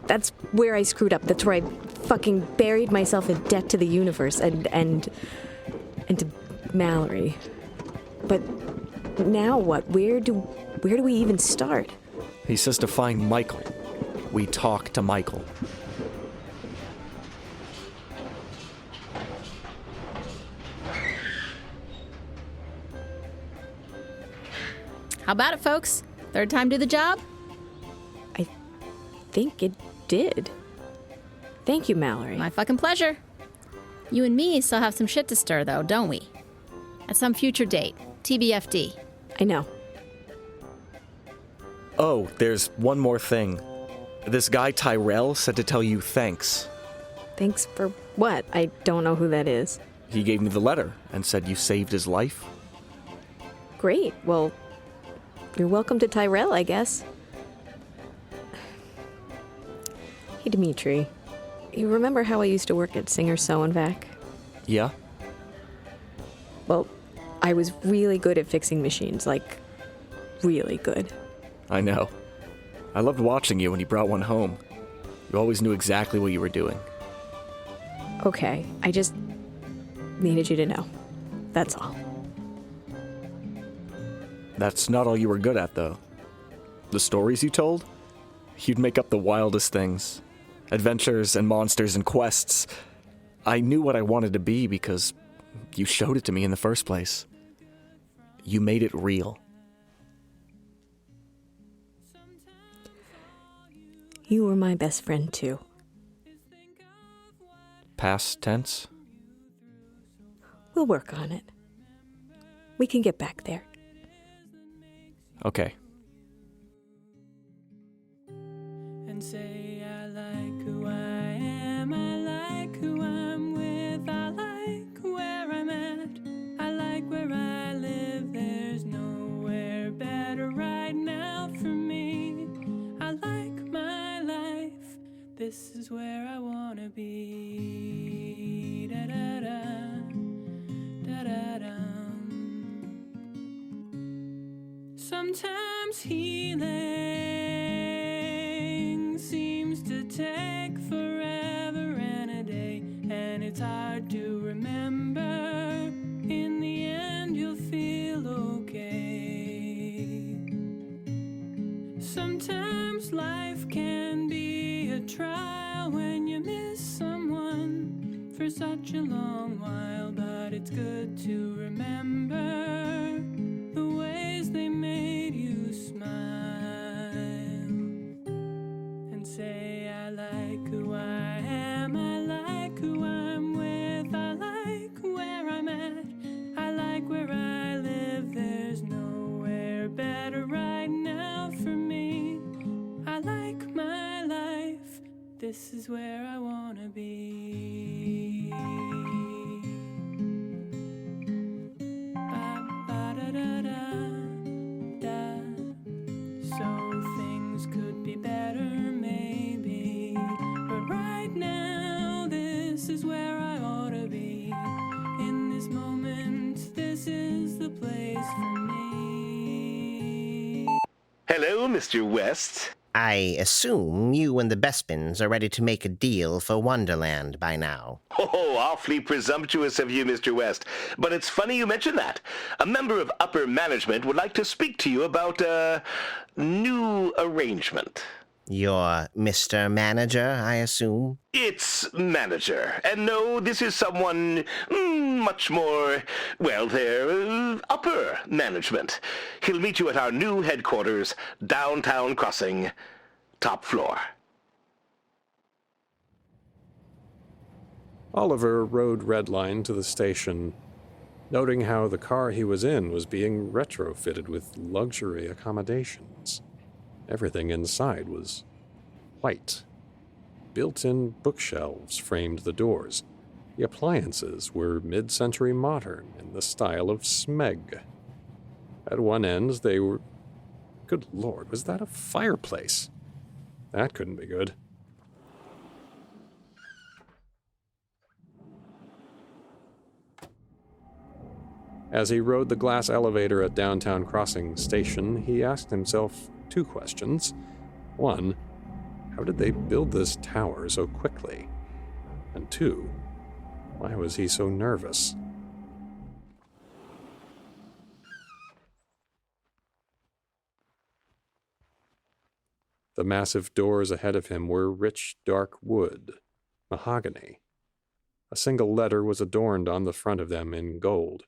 That's where I screwed up. That's where I fucking buried myself in debt to the universe and to Mallory. But now what? Where do we even start? He says to find Michael. We talk to Michael. How about it, folks? Third time do the job? I think it did. Thank you, Mallory. My fucking pleasure. You and me still have some shit to stir, though, don't we? At some future date. TBFD. I know. Oh, there's one more thing. This guy Tyrell said to tell you thanks. Thanks for what? I don't know who that is. He gave me the letter and said you saved his life. Great. Well, you're welcome to Tyrell, I guess. Hey, Dimitri. You remember how I used to work at Singer Sew and Vac? Yeah? Well, I was really good at fixing machines, like, really good. I know. I loved watching you when you brought one home. You always knew exactly what you were doing. Okay, I just needed you to know. That's all. That's not all you were good at, though. The stories you told? You'd make up the wildest things. Adventures and monsters and quests. I knew what I wanted to be because you showed it to me in the first place. You made it real. You were my best friend, too. Past tense? We'll work on it. We can get back there. Okay. And say I like who I am, I like who I'm with, I like where I'm at, I like where I live, there's nowhere better right now for me. I like my life, this is where I wanna be. Da da da, da da da. Sometimes healing seems to take forever and a day, and it's hard to remember. In the end, you'll feel okay. Sometimes life can be a trial when you miss someone for such a long while, but it's good to remember the ways they made you smile, and say I like who I am, I like who I'm with, I like where I'm at, I like where I live, there's nowhere better right now for me. I like my life, this is where I wanna be. So things could be better, maybe, but right now this is where I ought to be. In this moment, this is the place for me. Hello, Mr. West. I assume you and the Bespins are ready to make a deal for Wonderland by now. Oh, awfully presumptuous of you, Mr. West. But it's funny you mention that. A member of upper management would like to speak to you about a new arrangement. You're Mr. Manager, I assume? It's manager. And no, this is someone much more, well, they're upper management. He'll meet you at our new headquarters, Downtown Crossing, top floor. Oliver rode Redline to the station, noting how the car he was in was being retrofitted with luxury accommodations. Everything inside was white. Built-in bookshelves framed the doors. The appliances were mid-century modern in the style of Smeg. At one end, they were... Good Lord, was that a fireplace? That couldn't be good. As he rode the glass elevator at Downtown Crossing Station, he asked himself two questions. One, how did they build this tower so quickly? And two, why was he so nervous? The massive doors ahead of him were rich, dark wood, mahogany. A single letter was adorned on the front of them in gold.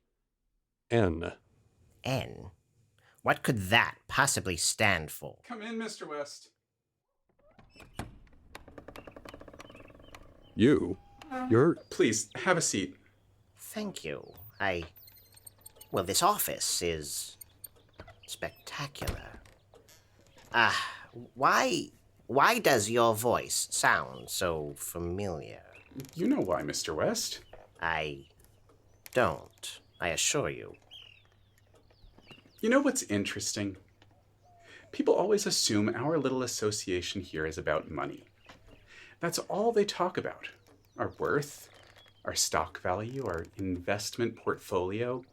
N. N? What could that possibly stand for? Come in, Mr. West. You're... Please, have a seat. Thank you. Well, this office is spectacular. Why does your voice sound so familiar? You know why, Mr. West. I don't, I assure you. You know what's interesting? People always assume our little association here is about money. That's all they talk about. Our worth, our stock value, our investment portfolio.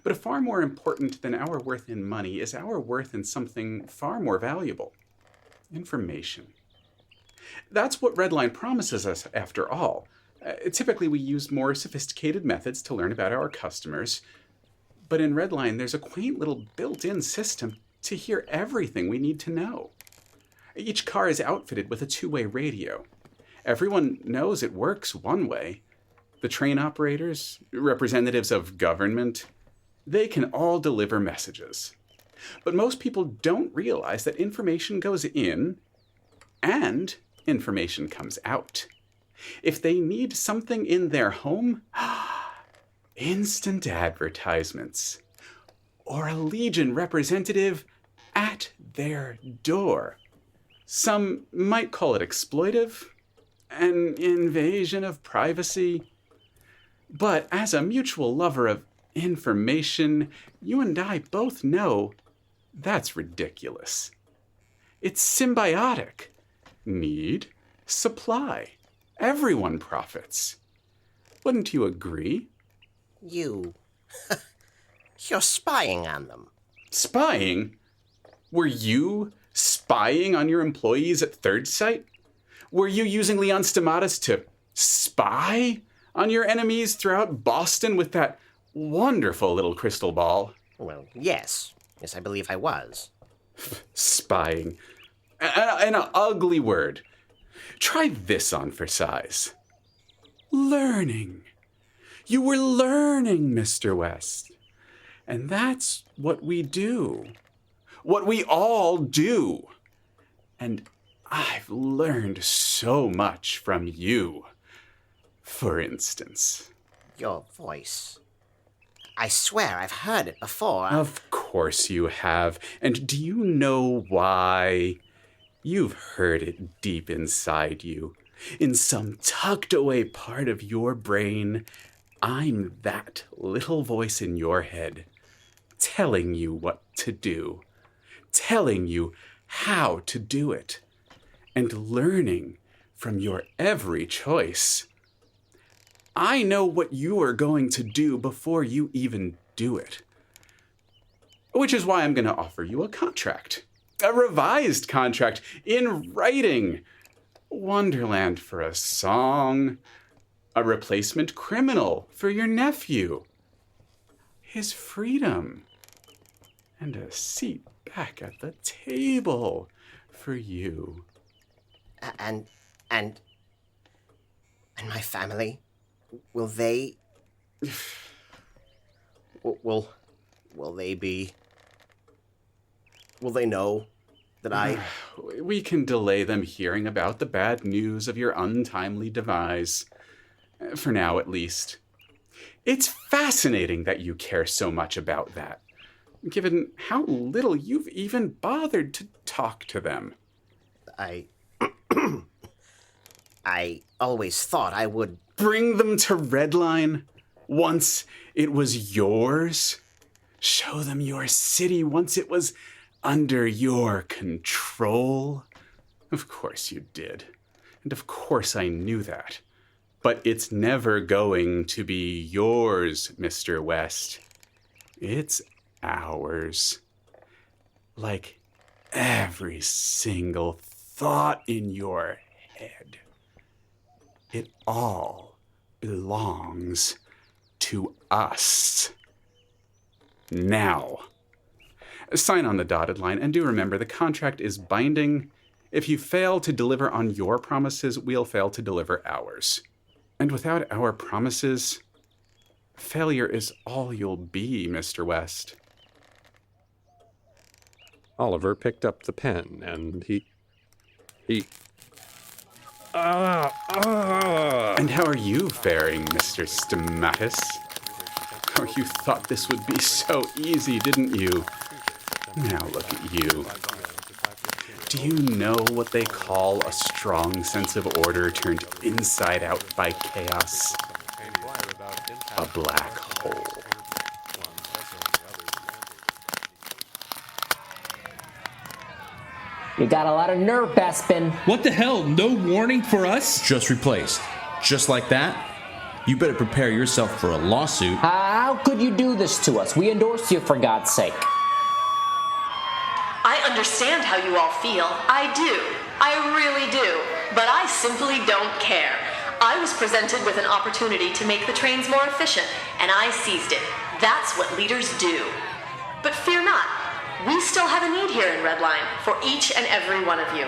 But far more important than our worth in money is our worth in something far more valuable. Information. That's what Redline promises us, after all. Typically, we use more sophisticated methods to learn about our customers. But in Redline, there's a quaint little built-in system to hear everything we need to know. Each car is outfitted with a two-way radio. Everyone knows it works one way. The train operators, representatives of government, they can all deliver messages. But most people don't realize that information goes in and information comes out. If they need something in their home, instant advertisements. Or a Legion representative at their door. Some might call it exploitive, an invasion of privacy. But as a mutual lover of information, you and I both know that's ridiculous. It's symbiotic. Need, supply. Everyone profits. Wouldn't you agree? You're spying on them. Spying? Were you spying on your employees at Third Sight? Were you using Leon Stamatis to spy on your enemies throughout Boston with that wonderful little crystal ball? Well, yes. Yes, I believe I was. Spying. An ugly word. Try this on for size. Learning. You were learning, Mr. West. And that's what we do. What we all do. And I've learned so much from you. For instance. Your voice. I swear I've heard it before. Of course you have. And do you know why? You've heard it deep inside you. In some tucked away part of your brain, I'm that little voice in your head, telling you what to do, telling you how to do it, and learning from your every choice. I know what you are going to do before you even do it. Which is why I'm going to offer you a contract. A revised contract in writing. Wonderland for a song. A replacement criminal for your nephew. His freedom. And a seat back at the table for you. And my family? Will they... Will they be... Will they know that I... We can delay them hearing about the bad news of your untimely demise. For now, at least. It's fascinating that you care so much about that, given how little you've even bothered to talk to them. I always thought I would... Bring them to Redline once it was yours. Show them your city once it was under your control. Of course you did. And of course I knew that. But it's never going to be yours, Mr. West. It's ours. Like every single thought in your head. It all belongs to us. Now. Sign on the dotted line, and do remember the contract is binding. If you fail to deliver on your promises, we'll fail to deliver ours. And without our promises, failure is all you'll be, Mr. West. Oliver picked up the pen and he... And how are you faring, Mr. Stamatis? Oh, you thought this would be so easy, didn't you? Now look at you. Do you know what they call a strong sense of order turned inside out by chaos? A black hole. You got a lot of nerve, Bespin. What the hell? No warning for us? Just replaced. Just like that? You better prepare yourself for a lawsuit. How could you do this to us? We endorse you, for God's sake. I understand how you all feel. I do. I really do. But I simply don't care. I was presented with an opportunity to make the trains more efficient, and I seized it. That's what leaders do. But fear not. We still have a need here in Redline for each and every one of you.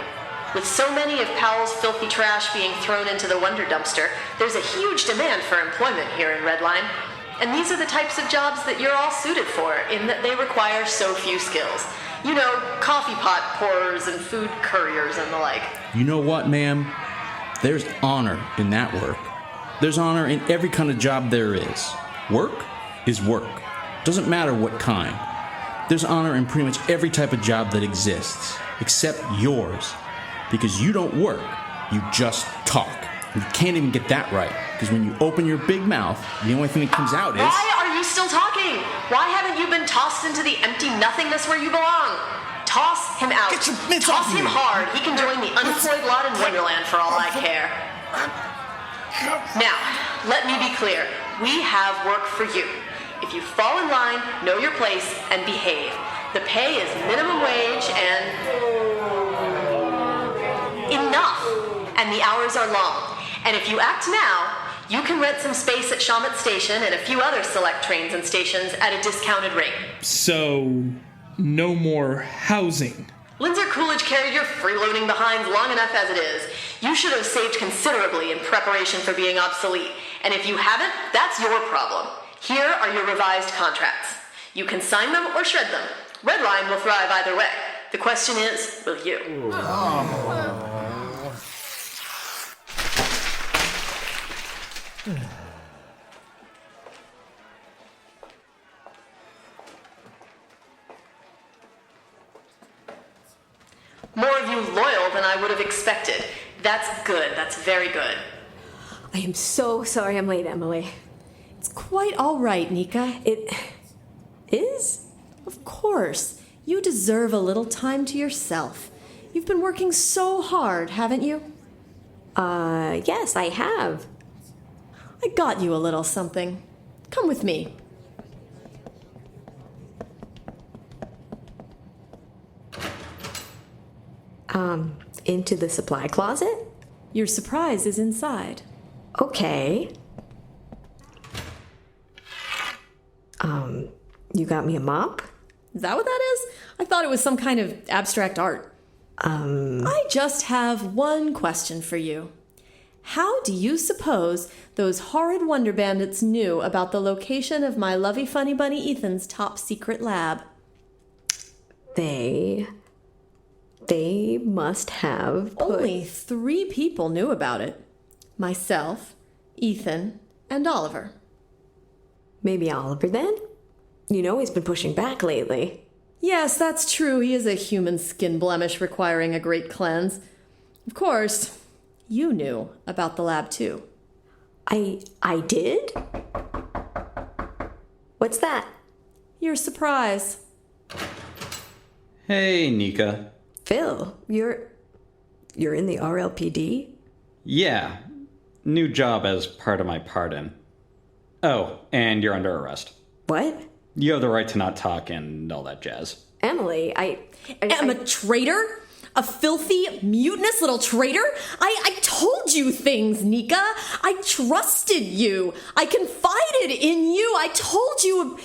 With so many of Powell's filthy trash being thrown into the Wonder Dumpster, there's a huge demand for employment here in Redline. And these are the types of jobs that you're all suited for, in that they require so few skills. You know, coffee pot pourers and food couriers and the like. You know what, ma'am? There's honor in that work. There's honor in every kind of job there is. Work is work. Doesn't matter what kind. There's honor in pretty much every type of job that exists, except yours. Because you don't work, you just talk. You can't even get that right, because when you open your big mouth, the only thing that comes out is... Why are you still talking? Why haven't you been tossed into the empty nothingness where you belong? Toss him out. Toss him hard. He can join the unemployed lot in Wonderland for all I care. Now, let me be clear. We have work for you. If you fall in line, know your place, and behave. The pay is minimum wage and... enough. And the hours are long. And if you act now, you can rent some space at Shawmut Station and a few other select trains and stations at a discounted rate. So, no more housing. Lindsay Coolidge carried your freeloading behinds long enough as it is. You should have saved considerably in preparation for being obsolete. And if you haven't, that's your problem. Here are your revised contracts. You can sign them or shred them. Redline will thrive either way. The question is, will you? More of you loyal than I would have expected. That's good. That's very good. I am so sorry I'm late, Emily. It's quite all right, Nika. It is? Of course. You deserve a little time to yourself. You've been working so hard, haven't you? Yes, I have. I got you a little something. Come with me. Into the supply closet? Your surprise is inside. Okay. You got me a mop? Is that what that is? I thought it was some kind of abstract art. I just have one question for you. How do you suppose those horrid Wonder Bandits knew about the location of my lovey funny bunny Ethan's top secret lab? They must have Only 3 people knew about it. Myself, Ethan, and Oliver. Maybe Oliver then? You know he's been pushing back lately. Yes, that's true. He is a human skin blemish requiring a great cleanse. Of course, you knew about the lab too. I did? What's that? Your surprise. Hey, Nika. Phil, you're in the RLPD? Yeah. New job as part of my pardon. Oh, and you're under arrest. What? You have the right to not talk and all that jazz. Emily, I am a traitor? A filthy, mutinous little traitor? I told you things, Nika. I trusted you. I confided in you. I told you.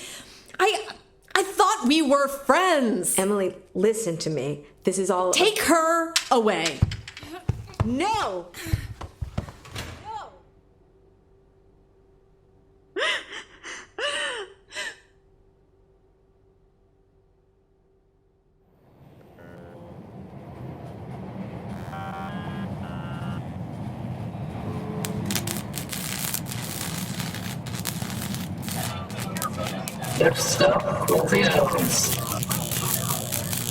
I thought we were friends. Emily, listen to me. This is all... Take her away. No! Next stop will be Elvis.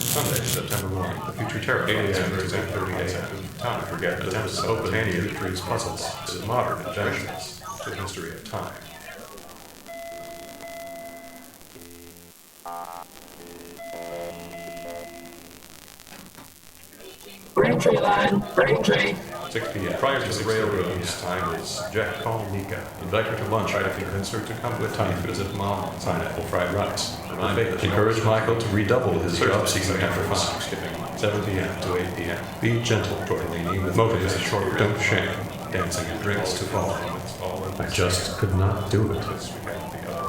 Sunday, September 1. The future terror. 8 a.m. to 10:30 a.m. Time to forget that this open any trees puzzles is modern inventions. The history of time. Braintree line, Braintree. 6 p.m. Prior to the railroad's time is Jack Paul Nika. Invite her to lunch. Try to convince her to come with time. Visit Mom. Pineapple fried rice. Encourage Michael to redouble his job-seeking efforts. 7 p.m. to 8 p.m. Be gentle toward Tortellini with motives short. Don't shame. Dancing and drinks to follow. I just could not do it.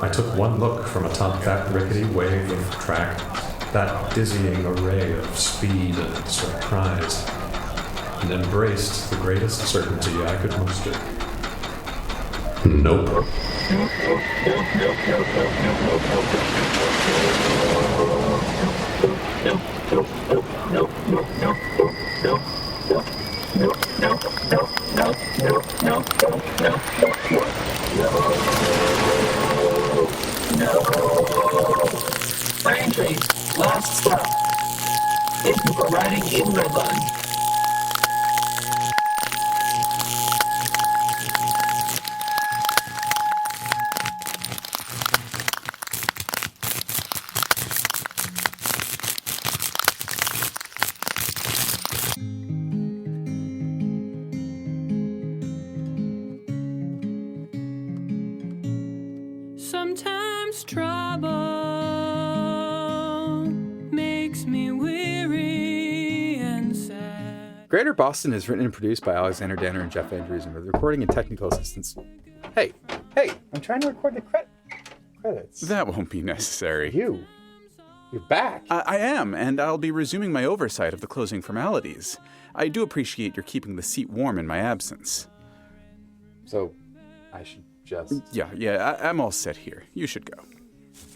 I took one look from atop that rickety wave of track, that dizzying array of speed and surprise, and embraced the greatest certainty I could muster. Nope. Braintree, last stop. Thank you for riding in Redline. Sometimes trouble makes me weary and sad. Greater Boston is written and produced by Alexander Danner and Jeff Van Drusen, with recording and technical assistance. Hey, I'm trying to record the credits. That won't be necessary. You're back. I am, and I'll be resuming my oversight of the closing formalities. I do appreciate your keeping the seat warm in my absence. So, I should just... Yeah, I'm all set here. You should go.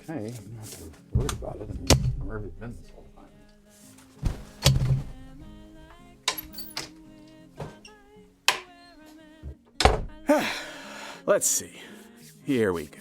Okay, I'm not too worried about it. I've already been this whole time. Let's see. Here we go.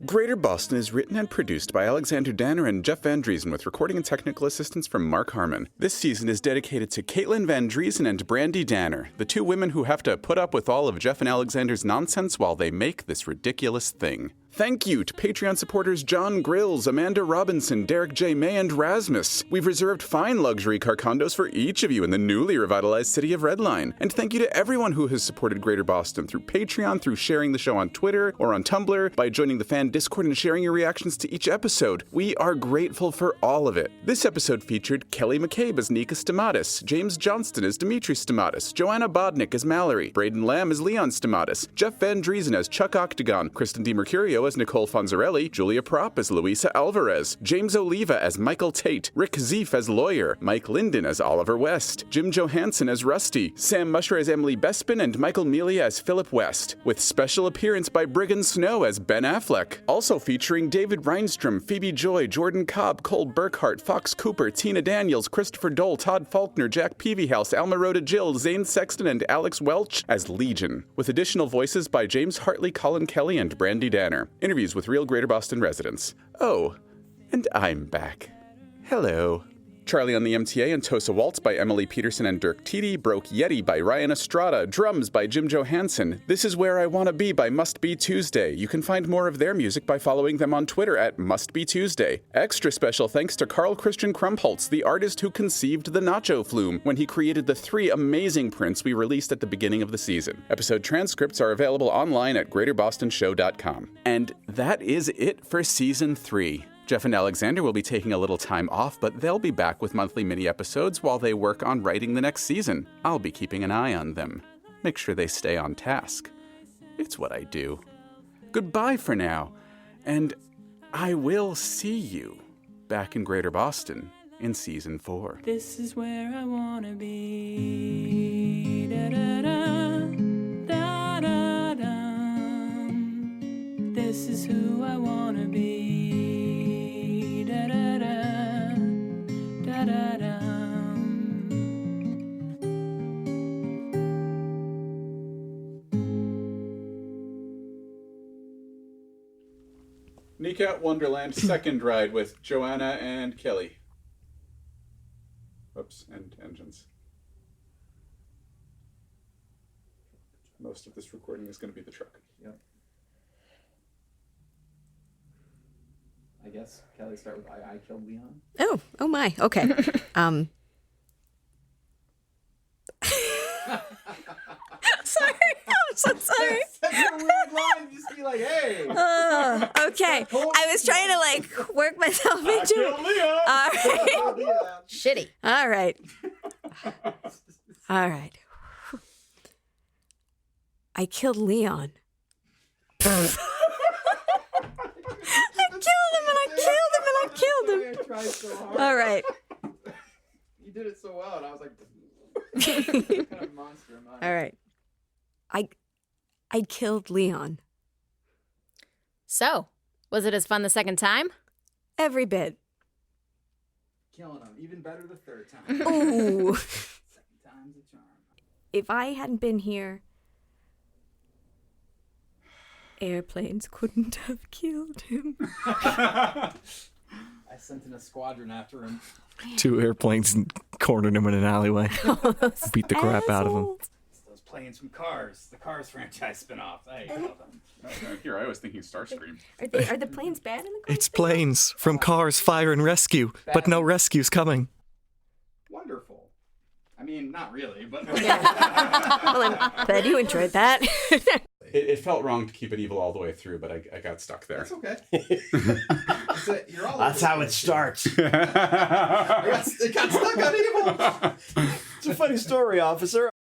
Greater Boston is written and produced by Alexander Danner and Jeff Van Drusen, with recording and technical assistance from Mark Harmon. This season is dedicated to Caitlin Van Drusen and Brandy Danner, the two women who have to put up with all of Jeff and Alexander's nonsense while they make this ridiculous thing. Thank you to Patreon supporters John Grills, Amanda Robinson, Derek J. May, and Rasmus. We've reserved fine luxury car condos for each of you in the newly revitalized city of Redline. And thank you to everyone who has supported Greater Boston through Patreon, through sharing the show on Twitter or on Tumblr, by joining the fan Discord and sharing your reactions to each episode. We are grateful for all of it. This episode featured Kelly McCabe as Nika Stamatis, James Johnston as Dimitri Stamatis, Joanna Bodnick as Mallory, Braden Lamb as Leon Stamatis, Jeff Van Drusen as Chuck Octagon, Kristen DiMercurio as Nicole Fonzarelli, Julia Propp as Luisa Alvarez, James Oliva as Michael Tate, Rick Zeef as Lawyer, Mike Linden as Oliver West, Jim Johansson as Rusty, Sam Musher as Emily Bespin, and Michael Melia as Philip West, with special appearance by Briggan Snow as Ben Affleck. Also featuring David Reinstrom, Phoebe Joy, Jordan Cobb, Cole Burkhart, Fox Cooper, Tina Daniels, Christopher Dole, Todd Faulkner, Jack Peavyhouse, Alma Rhoda Jill, Zane Sexton, and Alex Welch as Legion, with additional voices by James Hartley, Colin Kelly, and Brandy Danner. Interviews with real Greater Boston residents. Oh, and I'm back. Hello. Charlie on the MTA and Tosa Waltz by Emily Peterson and Dirk Tiede, Broke Yeti by Ryan Estrada, Drums by Jim Johansson, This Is Where I Wanna Be by Must Be Tuesday. You can find more of their music by following them on Twitter at Must Be Tuesday. Extra special thanks to Carl Christian Krumpholtz, the artist who conceived the Nacho Flume when he created the 3 amazing prints we released at the beginning of the season. Episode transcripts are available online at greaterbostonshow.com. And that is it for Season 3. Jeff and Alexander will be taking a little time off, but they'll be back with monthly mini-episodes while they work on writing the next season. I'll be keeping an eye on them. Make sure they stay on task. It's what I do. Goodbye for now, and I will see you back in Greater Boston in Season 4. This is where I wanna be. Da, da, da, da, da, da. This is who I wanna be. Da, da, da, da, da, da. Kneecap Wonderland second ride with Joanna and Kelly. Oops, and engines. Most of this recording is going to be the truck. Yep. I guess Kelly start with I killed Leon. Oh my. Okay. Sorry. I'm so sorry. Such a weird line. Just be like, hey. Okay. I was trying to like work myself into it. All right. Shitty. All right. All right. I killed Leon. I killed him. I tried so hard. All right. You did it so well, and I was like, what kind of monster am I? All right. I killed Leon. So, was it as fun the second time? Every bit. Killing him. Even better the third time. Ooh. Second time's a charm. If I hadn't been here, airplanes couldn't have killed him. I sent in a squadron after him. 2 airplanes cornered him in an alleyway. Beat the crap out of him. Those planes from Cars, the Cars franchise spinoff. I love them. Here, I was thinking Starscream. Are the planes bad in the car? It's planes from Cars, Fire and Rescue, but no rescue's coming. Wonderful. I mean, not really, but... Well, I'm glad you enjoyed that. It felt wrong to keep it evil all the way through, but I got stuck there. That's okay. You're all That's how it starts. It got stuck on evil. It's a funny story, officer.